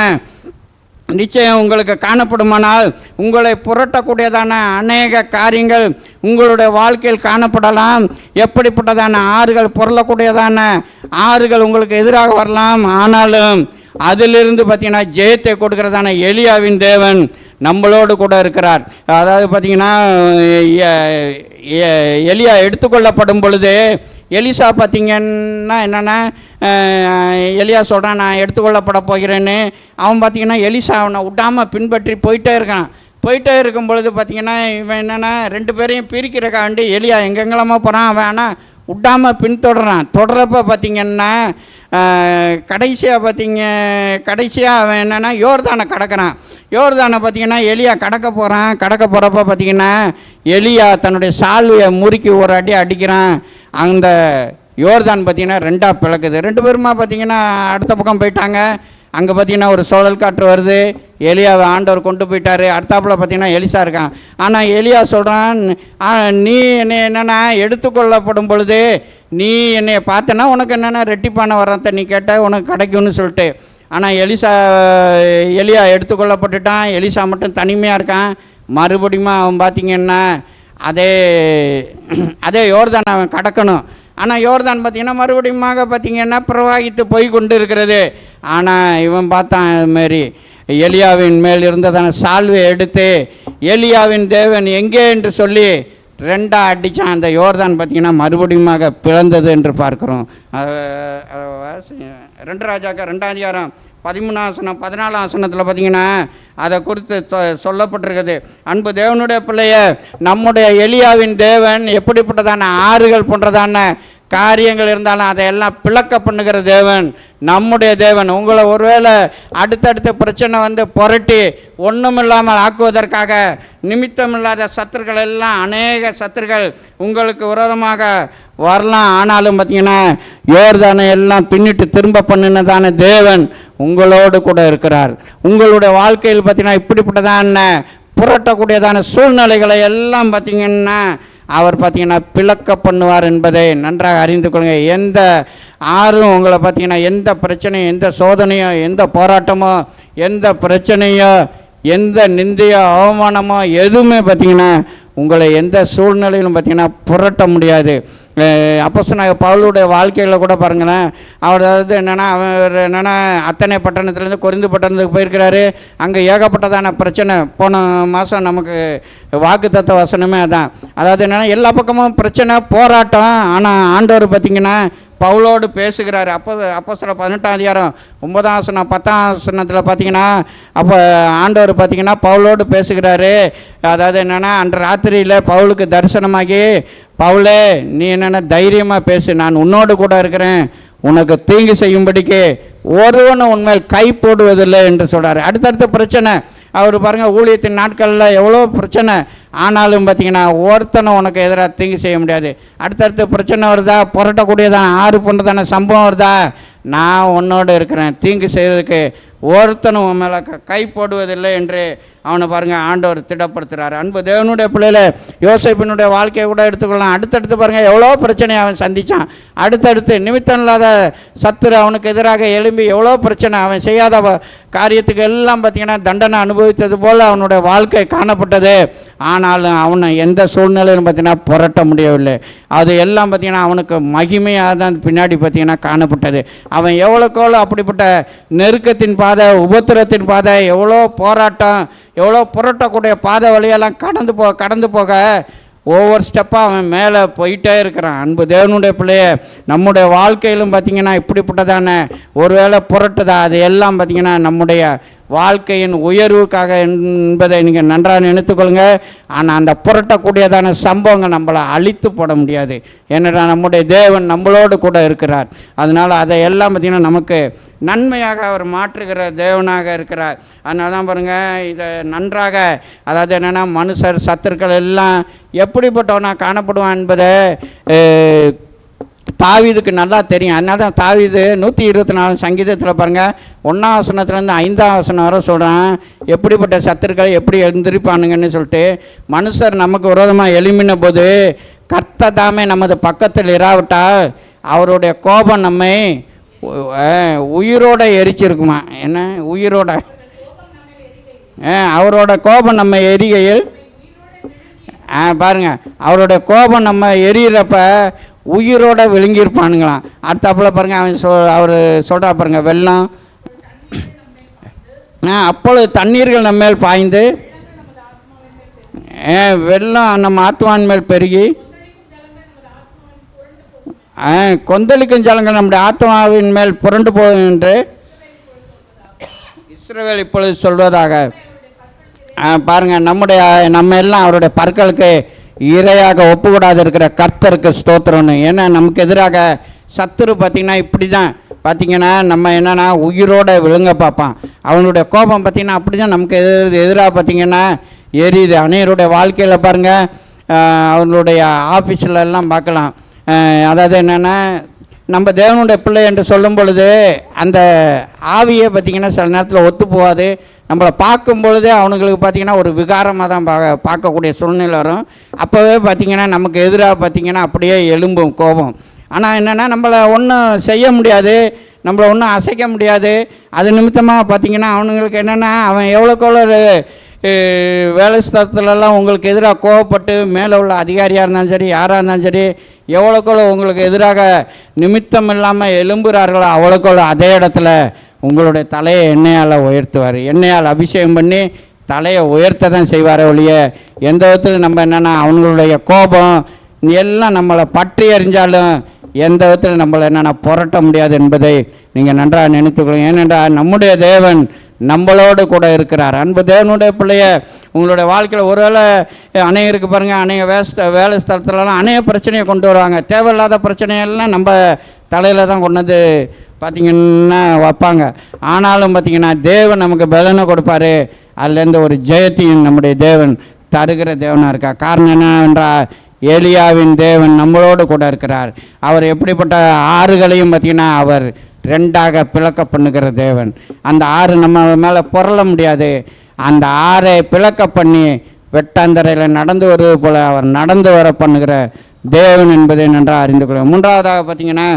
நிச்சயம் உங்களுக்கு காணப்படுமானால், உங்களை புரட்டக்கூடியதான அநேக காரியங்கள் உங்களுடைய வாழ்க்கையில் காணப்படலாம். எப்படிப்பட்டதான ஆறுகள், புரளக்கூடியதான ஆறுகள் உங்களுக்கு எதிராக வரலாம். ஆனாலும் அதிலிருந்து பார்த்திங்கன்னா ஜெயத்தை கொடுக்கிறதான எலியாவின் தேவன் நம்மளோடு கூட இருக்கிறார். அதாவது பார்த்திங்கன்னா எலியா எடுத்துக்கொள்ளப்படும் பொழுது எலிசா பார்த்திங்கன்னா என்னென்னா, எலியா சொல்கிறான் நான் எடுத்துக்கொள்ளப்பட போகிறேன்னு. அவன் பார்த்திங்கன்னா எலிசா அவனை விடாமல் பின்பற்றி போயிட்டே இருக்கான். போயிட்டே இருக்கும் பொழுது பார்த்திங்கன்னா இவன் என்னென்னா 2 பேரையும் பிரிக்கிறக்காண்டி எலியா எங்கெங்கெல்லாமா போகிறான், அவன் ஆனால் விடாமல் பின்தொடரான். தொடரப்போ பார்த்திங்கன்னா கடைசியாக அவன் என்னென்னா யோர்தானை கடக்கிறான். யோர்தானை பார்த்திங்கன்னா எலியா கடக்க போகிறப்ப பார்த்திங்கன்னா எலியா தன்னுடைய சால்வையை முறுக்கி ஒரு அடி அடிக்கிறான். அந்த யோர்தான் பார்த்திங்கன்னா 2ஆக பிளக்குது. 2 பேருமா பார்த்திங்கன்னா அடுத்த பக்கம் போயிட்டாங்க. அங்கே பார்த்திங்கன்னா ஒரு சுழல் காற்று வருது, எலியாவை ஆண்டவர் கொண்டு போயிட்டார். அடுத்தாப்புல பார்த்திங்கன்னா எலிசா இருக்கான். ஆனால் எலியா சொல்கிறான், நீ என்னை என்னென்னா எடுத்துக்கொள்ளப்படும் பொழுது நீ என்னை பார்த்தனா உனக்கு என்னென்னா ரெட்டிப்பான வரத்தை நீ கேட்ட உனக்கு கிடைக்கும்னு சொல்லிட்டு. ஆனால் எலியா எடுத்துக்கொள்ளப்பட்டுட்டான். எலிசா மட்டும் தனிமையாக இருக்கான். மறுபடியும் அவன் பார்த்திங்கன்னா அதே யோர்தான் அவன் கடக்கணும். ஆனால் யோர்தான் பார்த்திங்கன்னா மறுபடியும் பார்த்திங்கன்னா பிரவாகித்து போய் கொண்டு இருக்கிறது. ஆனால் இவன் பார்த்தான், அதுமாரி எலியாவின் மேல் இருந்ததான சால்வை எடுத்து எலியாவின் தேவன் எங்கே என்று சொல்லி 2ஆக அடித்தான். அந்த யோர்தான் பார்த்திங்கன்னா மறுபடியும் பிளந்தது என்று பார்க்குறோம். 2 ராஜாக்கள் 2ஆம் அதிகாரம் 13ஆம் வசனம் 14ஆம் வசனத்தில் பார்த்திங்கன்னா அதை குறித்து சொல்லப்பட்டிருக்குது. அன்பு தேவனுடைய பிள்ளைய, நம்முடைய எலியாவின் தேவன் எப்படிப்பட்டதான ஆறுகள் போன்றதான காரியங்கள் இருந்தாலும் அதையெல்லாம் பிளக்க பண்ணுகிற தேவன் நம்முடைய தேவன். உங்களை ஒருவேளை அடுத்தடுத்த பிரச்சனை வந்து புரட்டி ஒன்றும் இல்லாமல் ஆக்குவதற்காக நிமித்தமில்லாத சத்துருக்கள் எல்லாம், அநேக சத்துருக்கள் உங்களுக்கு விரோதமாக வரலாம். ஆனாலும் பார்த்திங்கன்னா யோர்தானை எல்லாம் பின்னிட்டு திரும்ப பண்ணினதான தேவன் உங்களோடு கூட இருக்கிறார். உங்களுடைய வாழ்க்கையில் பார்த்திங்கன்னா இப்படிப்பட்டதான புரட்டக்கூடியதான சூழ்நிலைகளை எல்லாம் பார்த்திங்கன்னா அவர் பார்த்திங்கன்னா பிளக்க பண்ணுவார் என்பதை நன்றாக அறிந்து கொள்ளுங்கள். எந்த ஆறும் உங்களை பார்த்திங்கன்னா எந்த பிரச்சனையோ, எந்த சோதனையோ, எந்த போராட்டமோ, எந்த பிரச்சனையோ, எந்த நிந்தையோ, அவமானமோ எதுவுமே பார்த்திங்கன்னா உங்களை எந்த சூழ்நிலையிலும் பார்த்திங்கன்னா புரட்ட முடியாது. அப்போஸ்தலனாகிய பவுலுடைய வாழ்க்கையில் கூட பாருங்களேன், அவர் அதாவது அவர் அத்தனை பட்டணத்துலேருந்து கொரிந்து பட்டணத்துக்கு போயிருக்கிறாரு. அங்கே ஏகப்பட்டதான பிரச்சனை. போன மாதம் நமக்கு வாக்குத்தத்த வசனமே அதான். அதாவது எல்லா பக்கமும் பிரச்சனை, போராட்டம். ஆனால் ஆண்டவர் பார்த்திங்கன்னா பவுலோடு பேசுகிறார். அப்போஸ்தலர் 18ஆம் அதிகாரம் 9ஆம் வசனம் 10ஆம் வசனத்தில் பார்த்திங்கன்னா அப்போ ஆண்டவர் பார்த்திங்கன்னா பவுலோடு பேசுகிறாரு. அதாவது அன்று ராத்திரியில் பவுலுக்கு தரிசனமாகி, பவுலே நீ தைரியமாக பேசு, நான் உன்னோடு கூட இருக்கிறேன், உனக்கு தீங்கு செய்யும்படிக்கு ஒருவனும் உண்மையில் கை போடுவதில்லை என்று சொல்கிறார். அடுத்தடுத்த பிரச்சனை. அவர் பாருங்கள், ஊழியத்தின் நாட்களில் எவ்வளோ பிரச்சனை. ஆனாலும் பார்த்திங்கன்னா ஒருத்தனும் உனக்கு எதிராக தீங்கு செய்ய முடியாது. அடுத்தடுத்த பிரச்சனை வருதா, புரட்டக்கூடியதான ஆறு போன்றதான சம்பவம் வருதா, நான் உன்னோடு இருக்கிறேன், தீங்கு செய்வதற்கு ஒருத்தனும் உன் மேலே கை போடுவதில்லை என்று அவனை பாருங்கள் ஆண்டவர் திடப்படுத்துகிறார். அன்பு தேவனுடைய பிள்ளையில யோசேப்பினுடைய வாழ்க்கையை கூட எடுத்துக்கொள்ளலாம். அடுத்தடுத்து பாருங்கள் எவ்வளோ பிரச்சனையை அவன் சந்தித்தான். அடுத்தடுத்து நிமித்தம் இல்லாத சத்துரு அவனுக்கு எதிராக எழும்பி எவ்வளோ பிரச்சனை, அவன் செய்யாத காரியத்துக்கு எல்லாம் பார்த்திங்கன்னா தண்டனை அனுபவித்தது போல் அவனுடைய வாழ்க்கை காணப்பட்டது. ஆனாலும் அவனை எந்த சூழ்நிலையிலும் பார்த்திங்கன்னா புரட்ட முடியவில்லை. அது எல்லாம் பார்த்திங்கன்னா அவனுக்கு மகிமையாக தான் பின்னாடி பார்த்திங்கன்னா காணப்பட்டது. அவன் எவ்வளோக்கெவ்வளோ அப்படிப்பட்ட நெருக்கத்தின் பாதை, உபத்திரத்தின் பாதை, எவ்வளோ போராட்டம், எவ்வளோ புரட்டக்கூடிய பாதை வழியெல்லாம் கடந்து போக ஒவ்வொரு ஸ்டெப்பாக அவன் மேலே போயிட்டே இருக்கிறான். அன்பு தேவனுடைய பிள்ளைய நம்முடைய வாழ்க்கையிலும் பார்த்திங்கன்னா இப்படிப்பட்டதான ஒருவேளை புரட்டுதா, அது எல்லாம் பார்த்திங்கன்னா நம்முடைய வாழ்க்கையின் உயர்வுக்காக என்பதை நீங்கள் நன்றாக நினைத்துக்கொள்ளுங்க. ஆனால் அந்த புரட்டக்கூடியதான சம்பவங்கள் நம்மளை அழித்து போட முடியாது. ஏன்னா நம்முடைய தேவன் நம்மளோடு கூட இருக்கிறார். அதனால் அதை எல்லாம் பார்த்திங்கன்னா நமக்கு நன்மையாக அவர் மாற்றுகிற தேவனாக இருக்கிறார். அதனால தான் பாருங்கள் இதை நன்றாக, அதாவது என்னென்னா மனுஷர் சத்துருக்கள் எல்லாம் எப்படிப்பட்டவனாக காணப்படுவான் என்பதை தாவீதுக்கு நல்லா தெரியும். அதனால தான் தாவீது 124 சங்கீதத்தில் பாருங்கள் 1ஆம் வசனத்துலேருந்து 5ஆம் வசனம் வரை சொல்கிறான் எப்படிப்பட்ட சத்துருக்களை எப்படி எழுந்திருப்பானுங்கன்னு சொல்லிட்டு. மனுஷர் நமக்கு விரோதமாக எழும்பின போது கர்த்தர் தாமே நமது பக்கத்தில் இராவிட்டால் அவருடைய கோபம் நம்மை உயிரோட எரிச்சிருக்குமா. என்ன உயிரோட? அவரோட கோபம் நம்ம எரிகையில் பாருங்கள், அவருடைய கோபம் நம்ம எரியிறப்ப உயிரோட விழுங்கியிருப்பானுங்களாம். அடுத்தாப்புல பாருங்கள் அவர் சொல்கிறா பாருங்கள், வெள்ளம் அப்பொழுது தண்ணீர்கள் நம்ம மேல் பாய்ந்து வெள்ளம் நம்ம ஆத்மாவின் மேல் பெருகி கொந்தளிக்கும் ஜலங்கள் நம்முடைய ஆத்மாவின் மேல் புரண்டு போகும் என்று இஸ்ரவேல் இப்பொழுது சொல்வதாக. பாருங்கள் நம்ம எல்லாம் அவருடைய பற்களுக்கு இரையாக ஒப்புக்கூடாது இருக்கிற கர்த்தருக்கு ஸ்தோத்திரம்னு. ஏன்னா நமக்கு எதிராக சத்துரு பார்த்திங்கன்னா இப்படி தான் பார்த்திங்கன்னா நம்ம என்னென்னா உயிரோட விழுங்க பார்ப்பான். அவனுடைய கோபம் பார்த்திங்கன்னா அப்படி தான் நமக்கு எதிராக பார்த்திங்கன்னா எரியுது. அநேகருடைய வாழ்க்கையில் பாருங்கள், அவங்களுடைய ஆஃபீஸில் எல்லாம் பார்க்கலாம். அதாவது என்னென்னா நம்ம தேவனுடைய பிள்ளை என்று சொல்லும் பொழுது அந்த ஆவியை பார்த்திங்கன்னா சில நேரத்தில் ஒத்து போகாது. நம்மளை பார்க்கும் பொழுதே அவனுங்களுக்கு பார்த்திங்கன்னா ஒரு விகாரமாக தான் பார்க்கக்கூடிய சூழ்நிலை வரும். அப்போவே பார்த்திங்கன்னா நமக்கு எதிராக பார்த்திங்கன்னா அப்படியே எழும்பும் கோபம். ஆனால் என்னென்னா நம்மளை ஒன்றும் செய்ய முடியாது, நம்மளை ஒன்றும் அசைக்க முடியாது. அது நிமித்தமாக பார்த்திங்கன்னா அவனுங்களுக்கு என்னென்னா அவன் எவ்வளோக்கெவ்வளோ வேலை ஸ்தலத்துலலாம் உங்களுக்கு எதிராக கோவப்பட்டு மேலே உள்ள அதிகாரியாக இருந்தாலும் சரி யாராக இருந்தாலும் சரி எவ்வளோக்கெவ்வளோ உங்களுக்கு எதிராக நிமித்தம் இல்லாமல் எழும்புகிறார்களோ அவ்வளோக்கெவ்வளோ அதே இடத்துல உங்களுடைய தலையை எண்ணெயால் உயர்த்துவார். எண்ணெயால் அபிஷேகம் பண்ணி தலையை உயர்த்த தான் செய்வார் ஒழிய எந்த விதத்தில் நம்ம என்னென்னா அவங்களுடைய கோபம் எல்லாம் நம்மளை பற்றி எறிஞ்சாலும் எந்த விதத்தில் நம்மளை என்னென்னா புரட்ட முடியாது என்பதை நீங்கள் நன்றாக நினைத்துக்கொள்ளுங்க. ஏனென்றால் நம்முடைய தேவன் நம்மளோடு கூட இருக்கிறார். அன்பு தேவனுடைய பிள்ளைய உங்களுடைய வாழ்க்கையில் ஒருவேளை அநேகருக்கு பாருங்கள், அநேக வேலை ஸ்தலத்துலலாம் அநேக பிரச்சனையை கொண்டு வருவாங்க. தேவையில்லாத பிரச்சனையெல்லாம் நம்ம தலையில் தான் கொண்டு வந்து பார்த்திங்கன்னா வைப்பாங்க. ஆனாலும் பார்த்திங்கன்னா தேவன் நமக்கு பலனை கொடுப்பார். அதுலேருந்து ஒரு ஜெயத்தையும் நம்முடைய தேவன் தருகிற தேவனாக இருக்கா. காரணம் என்னவென்றால் ஏலியாவின் தேவன் நம்மளோடு கூட இருக்கிறார். அவர் எப்படிப்பட்ட ஆறுகளையும் பார்த்திங்கன்னா அவர் ரெண்டாக பிளக்க பண்ணுகிற தேவன். அந்த ஆறு நம்ம மேலே புரள முடியாது. அந்த ஆறை பிளக்க பண்ணி வெட்டாந்தரையில் நடந்து வருவது போல் அவர் நடந்து வர பண்ணுகிற தேவன் என்பதை நன்றாக அறிந்து கொள்ளும். மூன்றாவதாக பார்த்திங்கன்னா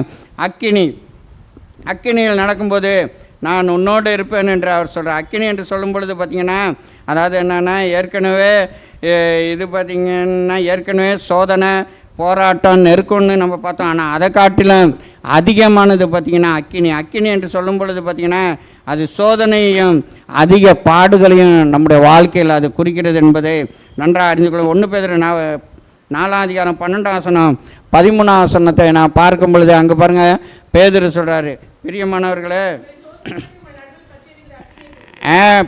அக்கினியில் நடக்கும்போது நான் உன்னோடு இருப்பேன் என்று அவர் சொல்கிறார். அக்கினி என்று சொல்லும் பொழுது பார்த்திங்கன்னா அதாவது என்னென்னா ஏற்கனவே இது பார்த்திங்கன்னா ஏற்கனவே சோதனை போராட்டம் நெருக்கம்னு நம்ம பார்த்தோம். ஆனால் அதை காட்டிலும் அதிகமானது பார்த்திங்கன்னா அக்கினி என்று சொல்லும் பொழுது பார்த்திங்கன்னா அது சோதனையும் அதிக பாடுகளையும் நம்முடைய வாழ்க்கையில் அது குறிக்கிறது என்பதை நன்றாக அறிந்து கொள்ளும். 1 பேதுரு 4ஆம் அதிகாரம் 12ஆம் வசனம் 13ஆம் வசனத்தை நான் பார்க்கும் பொழுது அங்கே பாருங்கள் பேதுரு சொல்கிறாரு,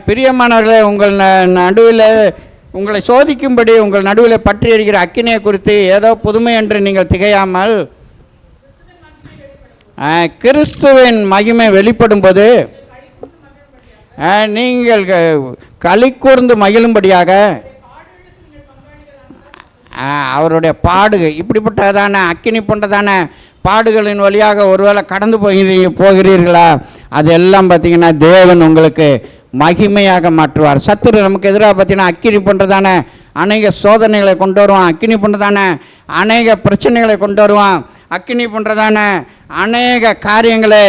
பிரியமானவர்களே உங்கள் நடுவில் உங்களை சோதிக்கும்படி உங்கள் நடுவில் பற்றி எறிகிற அக்கினியை குறித்து ஏதோ புதுமை என்று நீங்கள் திகையாமல் கிறிஸ்துவின் மகிமை வெளிப்படும் போது நீங்கள் களி கூர்ந்து மகிழும்படியாக அவருடைய இப்படிப்பட்டதான அக்கினி போன்றதான பாடுகளின் வழியாக ஒருவேளை கடந்து போகிறீர்களா? அதெல்லாம் பார்த்தீங்கன்னா தேவன் உங்களுக்கு மகிமையாக மாற்றுவார். சத்துரு நமக்கு எதிராக பார்த்தீங்கன்னா அக்கினி போன்றதான அநேக சோதனைகளை கொண்டு வருவான், அக்கினி போன்றதான அநேக பிரச்சனைகளை கொண்டு வருவான், அக்கினி போன்றதான அநேக காரியங்களை,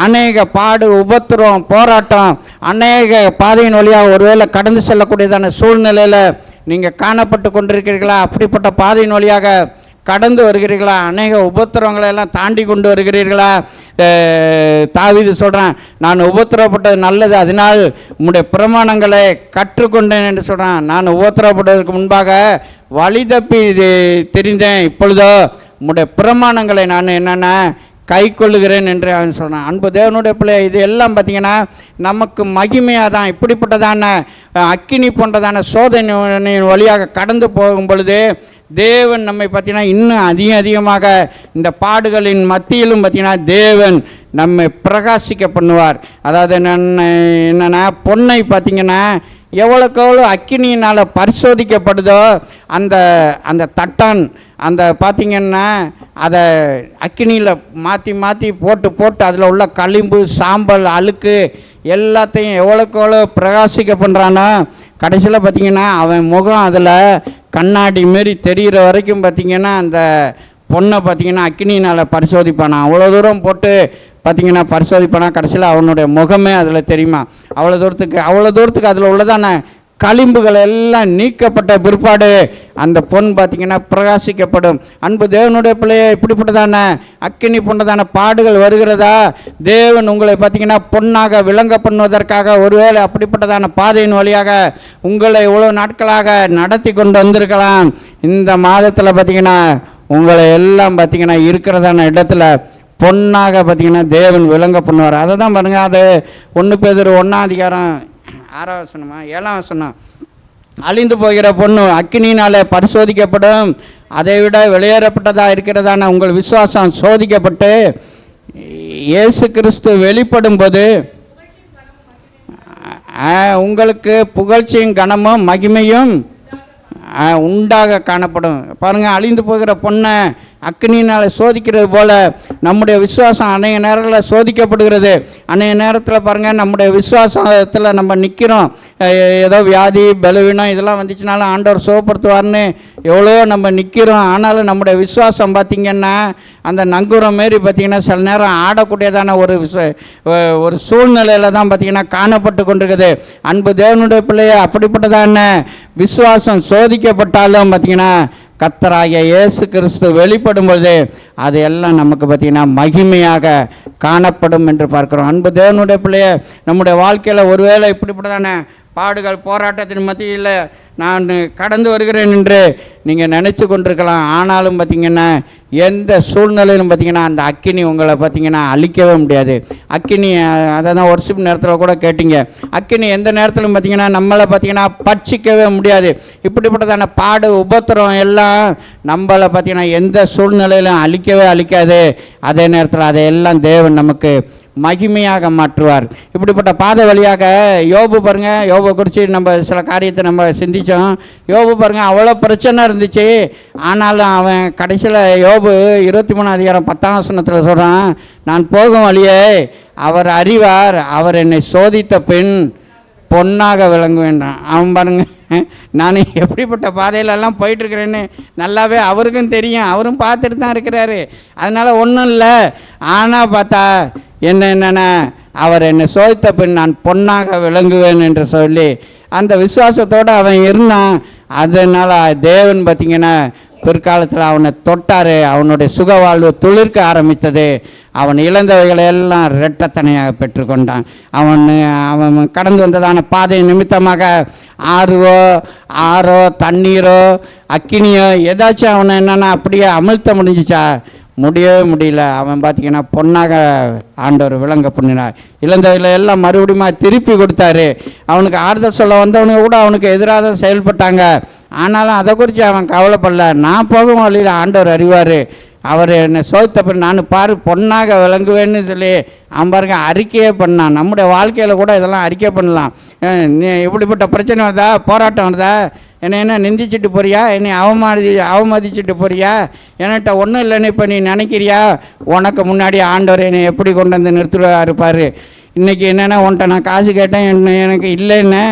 அநேக பாடு, உபத்திரம், போராட்டம், அநேக பாதையின் வழியாக ஒருவேளை கடந்து செல்லக்கூடியதான சூழ்நிலையில் நீங்கள் காணப்பட்டு கொண்டிருக்கிறீர்களா? அப்படிப்பட்ட பாதையின் வழியாக கடந்து வருகிறீர்களா? அநேக உபத்திரவங்களை எல்லாம் தாண்டி கொண்டு வருகிறீர்களா? தாவீது சொல்கிறான், நான் உபத்திரவப்பட்டது நல்லது, அதனால் உம்முடைய பிரமாணங்களை கற்றுக்கொண்டேன் என்று சொல்கிறான். நான் உபத்திரவப்பட்டதற்கு முன்பாக வழி தப்பி தெரிந்தேன், இப்பொழுதோ உம்முடைய பிரமாணங்களை நான் என்னென்ன கை கொள்ளுகிறேன் என்று அவன் சொன்னான். அன்பு தேவனுடைய பிள்ளை, இது எல்லாம் பார்த்திங்கன்னா நமக்கு மகிமையாக தான். இப்படிப்பட்டதான அக்கினி போன்றதான சோதனை வழியாக கடந்து போகும் பொழுது தேவன் நம்மை பார்த்திங்கன்னா இன்னும் அதிகமாக இந்த பாடுகளின் மத்தியிலும் பார்த்திங்கன்னா தேவன் நம்மை பிரகாசிக்க பண்ணுவார். அதாவது என்னென்னா பொன்னை பார்த்திங்கன்னா எவ்வளோக்கு எவ்வளோ அக்கினியினால் பரிசோதிக்கப்படுதோ அந்த அந்த தட்டான் அந்த பார்த்திங்கன்னா அதை அக்கினியில் மாற்றி போட்டு அதில் உள்ள களிம்பு, சாம்பல், அழுக்கு எல்லாத்தையும் எவ்வளோக்கு எவ்வளோ பிரகாசிக்க பண்ணுறானோ கடைசியில் பார்த்திங்கன்னா அவன் முகம் அதில் கண்ணாடி மாரி தெரிகிற வரைக்கும் பார்த்திங்கன்னா அந்த பொண்ணை பார்த்திங்கன்னா அக்கினியினால் பரிசோதிப்பானா. அவ்வளோ தூரம் போட்டு பார்த்திங்கன்னா பரிசோதிப்பானா. கடைசியில் அவனுடைய முகமே அதில் தெரியுமா. அவ்வளோ தூரத்துக்கு அதில் உள்ளதான களிம்புகள் எல்லாம் நீக்கப்பட்ட பிற்பாடு அந்த பொன் பார்த்திங்கன்னா பிரகாசிக்கப்படும். அன்பு தேவனுடைய பிள்ளையை, இப்படிப்பட்டதான அக்கினி போன்றதான பாடுகள் வருகிறதா? தேவன் உங்களை பார்த்திங்கன்னா பொன்னாக விளங்க பண்ணுவதற்காக ஒருவேளை அப்படிப்பட்டதான பாதையின் வழியாக உங்களை இவ்வளோ நாட்களாக நடத்தி கொண்டு வந்திருக்கலாம். இந்த மாதத்தில் பார்த்திங்கன்னா உங்களை எல்லாம் பார்த்திங்கன்னா இருக்கிறதான இடத்துல பொன்னாக பார்த்திங்கன்னா தேவன் விளங்க பண்ணுவார். அதை தான் பாருங்கள், அது 1 பேதுரு 1 7 அழிந்து போகிற பொண்ணு அக்கினியினால் பரிசோதிக்கப்படும், அதை விட வெளியேறப்பட்டதாக இருக்கிறதான உங்கள் விசுவாசம் சோதிக்கப்பட்டு இயேசு கிறிஸ்து வெளிப்படும் போது உங்களுக்கு புகழ்ச்சியும் கனமும் மகிமையும் உண்டாக காணப்படும். பாருங்கள், அழிந்து போகிற பொண்ணை அக்னியினால் சோதிக்கிறது போல் நம்முடைய விசுவாசம் அநேக நேரங்களில் சோதிக்கப்படுகிறது. அநேக நேரத்தில் பாருங்கள், நம்முடைய விசுவாசத்தில் நம்ம நிற்கிறோம். ஏதோ வியாதி, பலவீனம் இதெல்லாம் வந்துச்சுனாலும் ஆண்டவர் சுகப்படுத்துவார்னு எவ்வளோ நம்ம நிற்கிறோம். ஆனாலும் நம்முடைய விசுவாசம் பார்த்திங்கன்னா அந்த நங்கூரம் மாரி பார்த்திங்கன்னா சில நேரம் ஆடக்கூடியதான ஒரு சூழ்நிலையில் தான் பார்த்திங்கன்னா காணப்பட்டு கொண்டிருக்குது. அன்பு தேவனுடைய பிள்ளையை, அப்படிப்பட்டதான விசுவாசம் சோதிக்கப்பட்டாலும் பார்த்திங்கன்னா கர்த்தராகிய இயேசு கிறிஸ்து வெளிப்படும் பொழுது அது எல்லாம் நமக்கு பார்த்திங்கன்னா மகிமையாக காணப்படும் என்று பார்க்குறோம். அன்பு தேவனுடைய பிள்ளையை, நம்முடைய வாழ்க்கையில் ஒருவேளை இப்படிப்பட்டதான பாடுகள், போராட்டத்தின் மத்தியில் நான் கடந்து வருகிறேன் என்று நீங்கள் நினச்சி கொண்டிருக்கலாம். ஆனாலும் பார்த்திங்கன்னா எந்த சூழ்நிலையிலும் பார்த்திங்கன்னா அந்த அக்கினி உங்களை பார்த்திங்கன்னா அழிக்கவே முடியாது. அக்கினி அதை தான் ஒரு சில நேரத்தில் கூட கேட்டிங்க, அக்கினி எந்த நேரத்திலும் பார்த்திங்கன்னா நம்மளை பார்த்திங்கன்னா பட்சிக்கவே முடியாது. இப்படிப்பட்டதான பாடு, உபத்திரம் எல்லாம் நம்மளை பார்த்திங்கன்னா எந்த சூழ்நிலையிலும் அழிக்காது. அதே நேரத்தில் அதையெல்லாம் தேவன் நமக்கு மகிமையாக மாற்றுவார். இப்படிப்பட்ட பாதை வழியாக யோபு பாருங்கள், யோபை குறித்து நம்ம சில காரியத்தை நம்ம சிந்தித்தோம். யோபு பாருங்கள், அவ்வளோ பிரச்சனை இருந்துச்சு. ஆனாலும் அவன் கடைசியில் யோபு 23 10 சொல்கிறான், நான் போகும் வழியே அவர் அறிவார், அவர் என்னை சோதித்த பின் பொன்னாக விளங்க வேண்டாம். அவன் பாருங்க, நான் எப்படிப்பட்ட பாதையிலெல்லாம் போயிட்டுருக்கிறேன்னு நல்லாவே அவருக்கும் தெரியும், அவரும் பார்த்துட்டு தான் இருக்கிறாரு. அதனால் ஒன்றும் இல்லை. ஆனால் பார்த்தா என்னென்னா அவர் என்னை சோதித்த பின் நான் பொன்னாக விளங்குவேன் என்று சொல்லி அந்த விசுவாசத்தோடு அவன் இருந்தான். அதனால் தேவன் பார்த்திங்கன்னா பிற்காலத்தில் அவனை தொட்டார். அவனுடைய சுகவாழ்வு துளிர்க்க ஆரம்பித்தது. அவன் இழந்தவைகளை எல்லாம் இரட்டத்தனையாக பெற்றுக்கொண்டான். அவன் கடந்து வந்ததான பாதை நிமித்தமாக ஆறோ தண்ணீரோ அக்கினியோ ஏதாச்சும் அவனை என்னென்னா அப்படியே அமிழ்த்த முடிஞ்சிச்சா? முடியவே முடியல. அவன் பார்த்திங்கன்னா பொன்னாக ஆண்டவர் விளங்க பண்ணினார். இழந்தவைகளை எல்லாம் மறுபடியும் திருப்பி கொடுத்தாரு. அவனுக்கு ஆறுதல் சொல்ல வந்தவனுக்கு கூட அவனுக்கு எதிராக செயல்பட்டாங்க. ஆனாலும் அதை குறித்து அவன் கவலைப்படல. நான் போகும் வழியில் ஆண்டவர் அறிவார், அவர் என்னை சோதித்த பின் நான் பொன்னாக விளங்குவேன்னு சொல்லி அவன் பாருங்க அறிக்கையே பண்ணான். நம்முடைய வாழ்க்கையில் கூட இதெல்லாம் அறிக்கை பண்ணலாம். இப்படிப்பட்ட பிரச்சனை வந்தா, போராட்டம் வந்தா, என்னை என்ன நிந்திச்சிட்டு போறியா, என்னை அவமதிச்சுட்டு போறியா, என்கிட்ட ஒன்றும் இல்லைன்னு இப்போ நீ நினைக்கிறியா? உனக்கு முன்னாடி ஆண்டவர் என்னை எப்படி கொண்டு வந்து நிறுத்துவார் இருப்பார். இன்றைக்கி என்னென்னா உன்ட்ட நான் காசு கேட்டேன், எனக்கு இல்லைன்னு,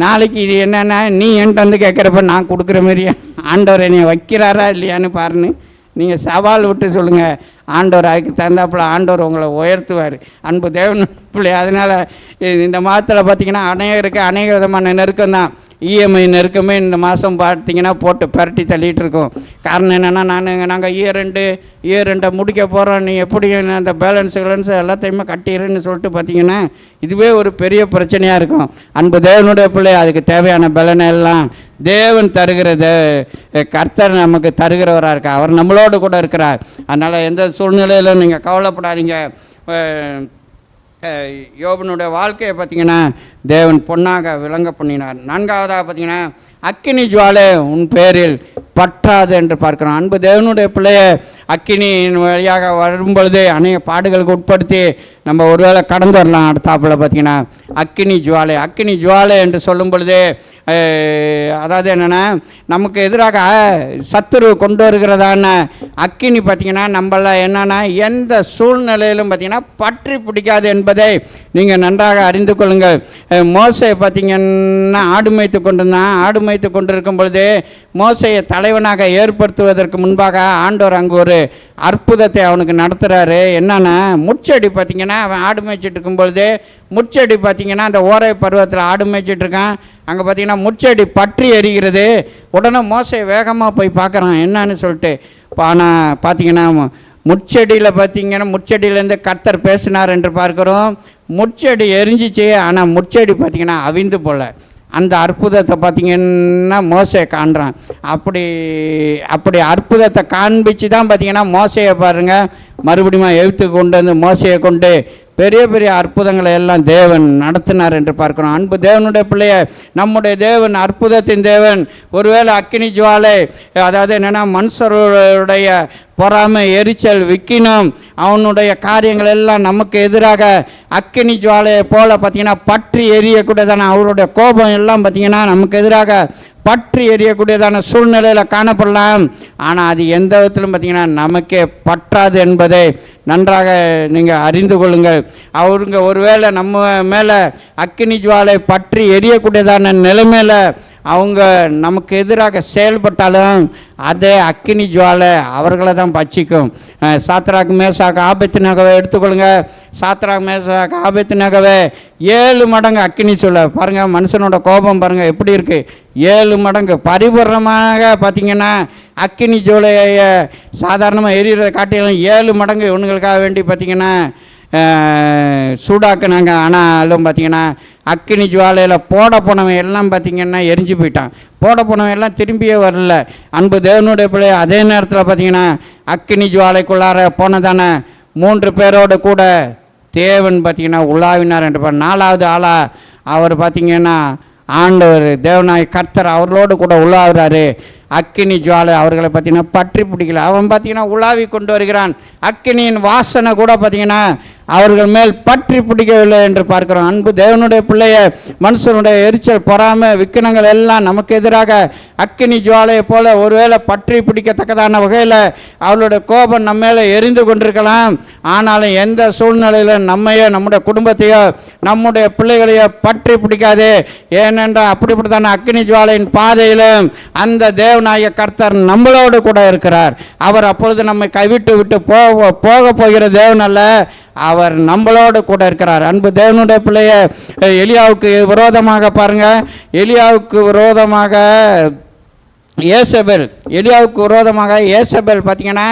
நாளைக்கு இது என்னென்னா நீ என்கிட்ட வந்து கேட்குறப்ப நான் கொடுக்குற மாரி ஆண்டவர் என்னை வைக்கிறாரா இல்லையான்னு பாருன்னு நீங்கள் சவால் விட்டு சொல்லுங்கள். ஆண்டவர் அதுக்கு தந்தாப்புல ஆண்டவர் உங்களை உயர்த்துவார். அன்பு தேவன் பிள்ளை. அதனால் இந்த மாதத்தில் பார்த்திங்கன்னா அநேக விதமான நெருக்கம் தான். இஎம்ஐ நெருக்கமே இந்த மாதம் பார்த்திங்கன்னா போட்டு பரட்டி தள்ளிகிட்டு இருக்கோம். காரணம் என்னென்னா நாங்கள் இயர் ரெண்டை முடிக்க போகிறோம், நீ எப்படி அந்த பேலன்ஸ் எல்லாத்தையுமே கட்டிடுன்னு சொல்லிட்டு பார்த்திங்கன்னா இதுவே ஒரு பெரிய பிரச்சனையாக இருக்கும். அன்பு தேவனுடைய பிள்ளை, அதுக்கு தேவையான பலனை எல்லாம் தேவன் தருகிறது. கர்த்தர் நமக்கு தருகிறவராக இருக்கார். அவர் நம்மளோடு கூட இருக்கிறார். அதனால் எந்த சூழ்நிலையிலும் நீங்கள் கவலைப்படாதீங்க. யோபனுடைய வாழ்க்கையை பார்த்திங்கன்னா தேவன் பொன்னாக விளங்க பண்ணினார். 4வதாக பார்த்திங்கன்னா அக்கினி ஜுவாலை உன் பேரில் பற்றாது என்று பார்க்கிறோம். அன்பு தேவனுடைய பிள்ளைய அக்கினியின் வழியாக வரும்பொழுது அநேக பாடுகளுக்கு உட்படுத்தி நம்ம ஒருவேளை கடந்து வரலாம். அடுத்தாப்பில் பார்த்திங்கன்னா அக்கினி ஜுவாலை என்று சொல்லும் பொழுது அதாவது என்னென்னா நமக்கு எதிராக சத்துரு கொண்டு வருகிறதான அக்கினி பார்த்திங்கன்னா நம்மள என்னென்னா எந்த சூழ்நிலையிலும் பார்த்திங்கன்னா பற்றி பிடிக்காது என்பதை நீங்கள் நன்றாக அறிந்து கொள்ளுங்கள். மோசே பார்த்திங்கன்னா ஆடு மேய்த்து கொண்டிருக்கும் பொழுது மோசையை தலைவனாக ஏற்படுத்துவதற்கு முன்பாக ஆண்டவர் அங்கே ஒரு அற்புதத்தை அவனுக்கு நடத்துகிறாரு. என்னென்னா முச்செடி பார்த்திங்கன்னா அவன் ஆடு மேய்ச்சிட்டு இருக்கும் பொழுது முச்செடி பார்த்திங்கன்னா அந்த ஓரை பருவத்தில் ஆடு மேய்ச்சிட்டு இருக்கான். அங்கே பார்த்திங்கன்னா முச்செடி பற்றி எரிகிறது. உடனே மோசை வேகமாக போய் பார்க்குறான் என்னன்னு சொல்லிட்டு. ஆனால் பார்த்திங்கன்னா முச்செடியில் பார்த்திங்கன்னா முச்செடியிலேருந்து கர்த்தர் பேசினார் என்று பார்க்குறோம். முச்செடி எரிஞ்சிச்சு, ஆனால் முச்செடி பார்த்திங்கன்னா அவிந்து போல. அந்த அற்புதத்தை பார்த்திங்கன்னா மோசே காண்றான். அப்படி அற்புதத்தை காண்பிச்சு தான் பார்த்திங்கன்னா மோசையை பாருங்கள் மறுபடியும் எழுத்து கொண்டு வந்து மோசையை கொண்டு பெரிய அற்புதங்களை எல்லாம் தேவன் நடத்தினார் என்று பார்க்கிறோம். அன்பு தேவனுடைய பிள்ளைய, நம்முடைய தேவன் அற்புதத்தின் தேவன். ஒருவேளை அக்கினி ஜுவாலை, அதாவது என்னென்னா மனுஷருடைய பொறாமை, எரிச்சல், விக்கினம், அவனுடைய காரியங்கள் எல்லாம் நமக்கு எதிராக அக்கினி ஜுவாலையை போல் பார்த்திங்கன்னா பற்றி எரியக்கூடியதான அவருடைய கோபம் எல்லாம் பார்த்திங்கன்னா நமக்கு எதிராக பற்றி எரியக்கூடியதான சூழ்நிலையில் காணப்படலாம். ஆனால் அது எந்த விதத்திலும் பார்த்திங்கன்னா நமக்கே பற்றாது என்பதை நன்றாக நீங்கள் அறிந்து கொள்ளுங்கள். அவருங்க ஒருவேளை நம்ம மேலே அக்கினி ஜுவாலை பற்றி எரியக்கூடியதான நிலைமையில் அவங்க நமக்கு எதிராக செயல்பட்டாலும் அதே அக்கினி ஜுவாலை அவர்களை தான் பட்சிக்கும். சாத்ராக் மேசாக் ஆபேத்நேகோவை எடுத்துக்கொள்ளுங்க. சாத்ராக் மேசாக் ஆபேத்நேகோவை 7 மடங்கு அக்கினி சொல்ல பாருங்கள். மனுஷனோட கோபம் பாருங்கள் எப்படி இருக்குது. 7 மடங்கு பரிபூர்ணமாக பார்த்திங்கன்னா அக்கினி ஜுவாலையை சாதாரணமாக எரிகிறத காட்டிலும் 7 மடங்கு இவனுங்களுக்காக வேண்டி பார்த்திங்கன்னா சூடாக்குனாங்க. ஆனாலும் பார்த்திங்கன்னா அக்கினி ஜுவாலையில் போட போனவன் எல்லாம் பார்த்திங்கன்னா எரிஞ்சு போயிட்டான். போட போனவன் எல்லாம் திரும்பியே வரல. அன்பு தேவனுடைய பிள்ளை, அதே நேரத்தில் பார்த்திங்கன்னா அக்கினி ஜுவாலைக்குள்ளார போனதான 3 பேரோடு கூட தேவன் பார்த்திங்கன்னா உலாவினார் என்று 4வது ஆளாக அவர் பார்த்திங்கன்னா ஆண்டவர் தேவனாய் கர்த்தர் அவர்களோடு கூட உலாவுறாரு. அக்கினி ஜுவாலை அவர்களை பார்த்திங்கன்னா பற்றி பிடிக்கல. அவன் பார்த்திங்கன்னா உலாவி கொண்டு வருகிறான். அக்கினியின் வாசனை கூட பார்த்திங்கன்னா அவர்கள் மேல் பற்றி பிடிக்கவில்லை என்று பார்க்கிறோம். அன்பு தேவனுடைய பிள்ளைய, மனுஷனுடைய எரிச்சல், பொறாமை, விக்கினங்கள் எல்லாம் நமக்கு எதிராக அக்கினி ஜுவாலையை போல ஒருவேளை பற்றி பிடிக்கத்தக்கதான வகையில் அவளுடைய கோபம் நம்ம மேலே எரிந்து கொண்டிருக்கலாம். ஆனாலும் எந்த சூழ்நிலையில் நம்மையோ நம்முடைய குடும்பத்தையோ நம்முடைய பிள்ளைகளையோ பற்றி பிடிக்காது. ஏனென்றால் அப்படிப்பட்டதான அக்கினி ஜுவாலையின் பாதையிலும் அந்த தேவனாய கர்த்தர் நம்மளோடு கூட இருக்கிறார். அவர் அப்பொழுது நம்மை கைவிட்டு விட்டு போக போகிற தேவன் அல்ல, அவர் நம்மளோடு கூட இருக்கிறார். அன்பு தேவனுடைய பிள்ளைய, எலியாவுக்கு விரோதமாக பாருங்கள். எலியாவுக்கு விரோதமாக ஏசபேல் பார்த்திங்கன்னா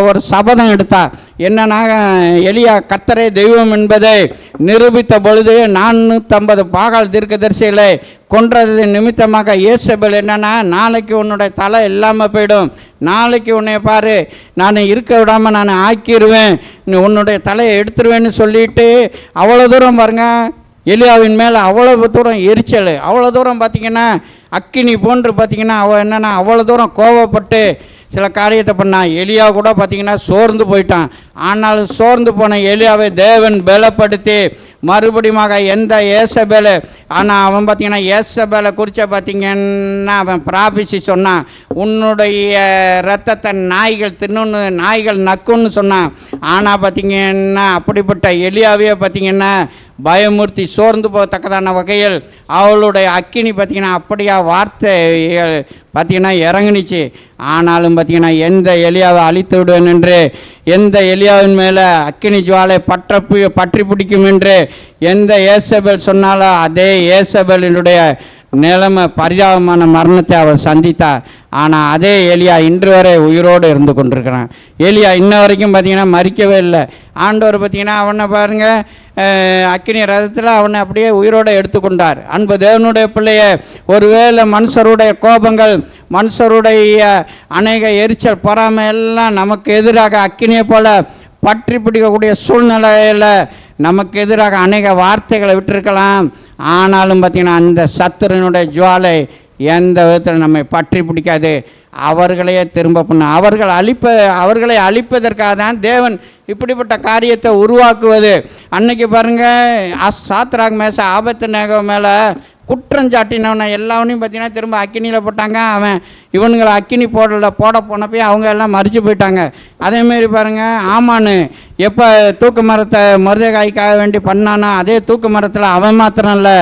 ஒரு சபதம் எடுத்தார். என்னன்னா எலியா கர்த்தரே தெய்வம் என்பதை நிரூபித்த பொழுது 450 பாகால் தீர்க்கதரிசிகளை கொன்றது நிமித்தமாக ஏசபேல் என்னன்னா நாளைக்கு உன்னுடைய தலை இல்லாமல் போயிடும், நாளைக்கு உன்னை பாரு நான் இருக்க விடாமல் நான் ஆக்கிடுவேன், உன்னுடைய தலையை எடுத்துருவேன்னு சொல்லிட்டு அவ்வளோ தூரம் பாருங்க எலியாவின் மேலே அவ்வளவு தூரம் எரிச்சல், அவ்வளோ தூரம் பார்த்திங்கன்னா அக்கினி போன்று பார்த்திங்கன்னா அவள் என்னென்னா அவ்வளோ தூரம் கோவப்பட்டு சில காரியத்தை பண்ணான். எலியா கூட பார்த்திங்கன்னா சோர்ந்து போயிட்டான். ஆனாலும் சோர்ந்து போன எலியாவை தேவன் பலப்படுத்தி மறுபடியும் எந்த ஏசபேலை, ஆனால் அவன் பார்த்திங்கன்னா ஏசபேலை குறித்த பார்த்திங்கன்னா அவன் பிராபிசி சொன்னான், உன்னுடைய இரத்தத்தை நாய்கள் தின்னு, நாய்கள் நக்குன்னு சொன்னான். ஆனால் பார்த்திங்கன்னா அப்படிப்பட்ட எலியாவே பார்த்திங்கன்னா பயமுறுத்தி சோர்ந்து போகத்தக்கதான வகையில் அவளுடைய அக்கினி பார்த்திங்கன்னா அப்படியா வார்த்தை பார்த்திங்கன்னா இறங்குனிச்சு. ஆனாலும் பார்த்திங்கன்னா எந்த எலியாவை அழித்து விடுவேன் என்று, எந்த எலியாவின் மேலே அக்கினி ஜுவாலை பற்றி பிடிக்கும் என்று எந்த ஏசபேல் சொன்னாலோ அதே ஏசபேலினுடைய நிலைமை பரிதாபமான மரணத்தை அவர் சந்தித்தார். ஆனால் அதே எலியா இன்று வரை உயிரோடு இருந்து கொண்டிருக்கிறான். எலியா இன்ன வரைக்கும் பார்த்திங்கன்னா மறிக்கவே இல்லை. ஆண்டவர் பார்த்திங்கன்னா அவனை பாருங்கள் அக்கினி ரதத்தில் அவனை அப்படியே உயிரோடு எடுத்துக்கொண்டார். அன்பு தேவனுடைய பிள்ளைய, ஒருவேளை மனுஷருடைய கோபங்கள், மனுஷருடைய அநேக எரிச்சல், பொறாமை எல்லாம் நமக்கு எதிராக அக்கினியை போல பற்றி பிடிக்கக்கூடிய சூழ்நிலையில் நமக்கு எதிராக அநேக வார்த்தைகளை விட்டிருக்கலாம். ஆனாலும் பார்த்திங்கன்னா அந்த சத்துருனுடைய ஜுவாலை எந்த விதத்தில் நம்மை பற்றி பிடிக்காது. அவர்களையே திரும்ப பண்ண அவர்களை அழிப்பதற்காக தான் தேவன் இப்படிப்பட்ட காரியத்தை உருவாக்குவது. அன்னைக்கு பாருங்கள் சாத்ராக் மேச ஆபேத்நேகோ மேலே குற்றம் சாட்டினவனை எல்லாவனையும் பார்த்திங்கன்னா திரும்ப அக்கினியில் போட்டாங்க. அவன் இவனுங்களை அக்கினி போட போனப்போ அவங்க எல்லாம் மறித்து போயிட்டாங்க. அதேமாரி பாருங்கள் ஆமான்னு எப்போ தூக்கு மரத்தை மருதகாய்க்காக வேண்டி பண்ணானோ அதே தூக்கு மரத்தில் அவன் மாத்திரம் இல்லை,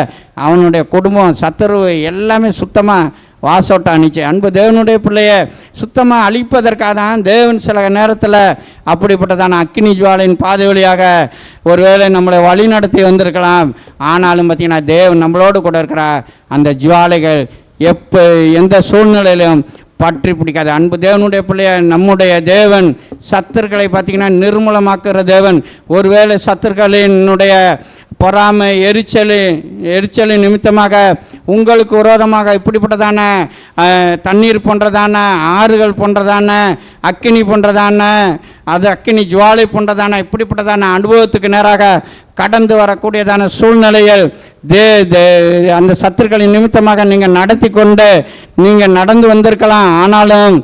அவனுடைய குடும்பம் சத்துரு எல்லாமே சுத்தமாக வாசோட்ட அணிச்சு. அன்பு தேவனுடைய பிள்ளைய சுத்தமாக அழிப்பதற்காக தான் தேவன் சில நேரத்தில் அப்படிப்பட்டதான அக்கினி ஜுவாலின் பாதை வழியாக ஒருவேளை நம்மளை வழி நடத்தி வந்திருக்கலாம். ஆனாலும் பார்த்திங்கன்னா தேவன் நம்மளோடு கூட இருக்கிற அந்த ஜுவாலைகள் எந்த சூழ்நிலையிலும் பற்றி பிடிக்காது. அன்பு தேவனுடைய பிள்ளைய, நம்முடைய தேவன் சத்துருக்களை பார்த்திங்கன்னா நிர்மூலமாக்குற தேவன். ஒருவேளை சத்துருக்களினுடைய பொறாமை எரிச்சலின் நிமித்தமாக உங்களுக்கு விரோதமாக இப்படிப்பட்டதான தண்ணீர் போன்றதான ஆறுகள் போன்றதான அக்கினி போன்றதான அது அக்கினி ஜுவாலை போன்றதான இப்படிப்பட்டதான அனுபவத்துக்கு நேராக கடந்து வரக்கூடியதான சூழ்நிலையில் அந்த சத்துருக்களின் நிமித்தமாக நீங்கள் நடந்து வந்திருக்கலாம். ஆனாலும்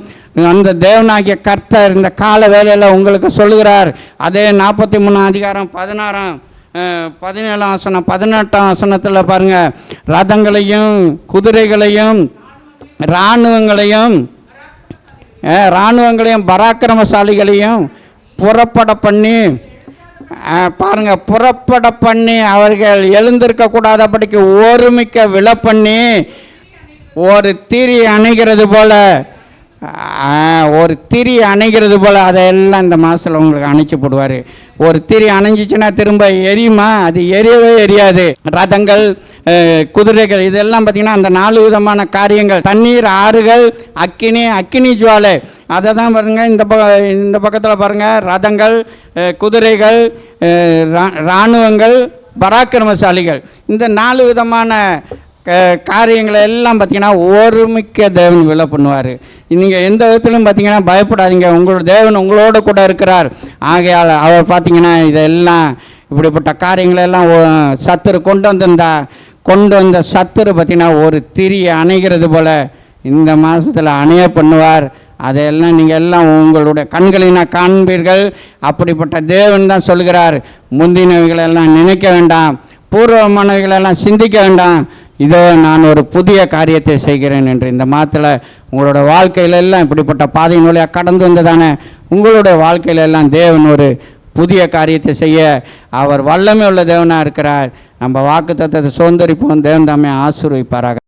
அந்த தேவனாகிய கர்த்தர் இந்த கால வேளையில் உங்களுக்கு சொல்லுகிறார். அதே 43 அதிகாரம் 17 வசனம் 18 வசனத்தில் பாருங்கள், ரதங்களையும் குதிரைகளையும் இராணுவங்களையும் பராக்கிரமசாலிகளையும் புறப்பட பண்ணி அவர்கள் எழுந்திருக்கக்கூடாதபடிக்கு ஒருமிக்க விழப்பண்ணி ஒரு திரி அணைகிறது போல் அதையெல்லாம் இந்த மாதத்தில் உங்களுக்கு அணைச்சி போடுவார். ஒரு திரி அணைஞ்சிச்சுன்னா திரும்ப எரியுமா? அது எரியவே எரியாது. ரதங்கள் குதிரைகள் இதெல்லாம் பார்த்திங்கன்னா அந்த 4 விதமான காரியங்கள், தண்ணீர், ஆறுகள், அக்கினி ஜுவாலை. அதை தான் பாருங்கள் இந்த பக்கத்தில் பாருங்கள், ரதங்கள், குதிரைகள், இராணுவங்கள், பராக்கிரமசாலிகள். இந்த 4 விதமான காரியங்களை எல்லாம் பார்த்திங்கன்னா ஒருமிக்க தேவன் விலை பண்ணுவார். நீங்கள் எந்த விதத்திலும் பார்த்திங்கன்னா பயப்படாதீங்க, உங்களோட தேவன் உங்களோட கூட இருக்கிறார். ஆகையால் அவர் பார்த்திங்கன்னா இதெல்லாம் இப்படிப்பட்ட காரியங்களெல்லாம் சத்துரு கொண்டு வந்த சத்துரு பார்த்திங்கன்னா ஒரு திரியை அணைகிறது போல் இந்த மாதத்தில் அணைய பண்ணுவார். அதையெல்லாம் நீங்கள் எல்லாம் உங்களுடைய கண்களினால் காண்பீர்கள். அப்படிப்பட்ட தேவன் தான் சொல்கிறார், முந்தினவைகளெல்லாம் நினைக்க வேண்டாம், பூர்வமானவைகளெல்லாம் சிந்திக்க வேண்டாம், இதோ நான் ஒரு புதிய காரியத்தை செய்கிறேன் என்று. இந்த மாதத்தில் உங்களோட வாழ்க்கையிலெல்லாம் இப்படிப்பட்ட பாதையின் வழியாக கடந்து வந்ததானே உங்களுடைய வாழ்க்கையிலெல்லாம் தேவன் ஒரு புதிய காரியத்தை செய்ய அவர் வல்லமை உள்ள தேவனாக இருக்கிறார். நம்ம வாக்குத்தத்தத்தை சுதந்தரிப்போம். தேவன் தாமே ஆசீர்வதிப்பாராக.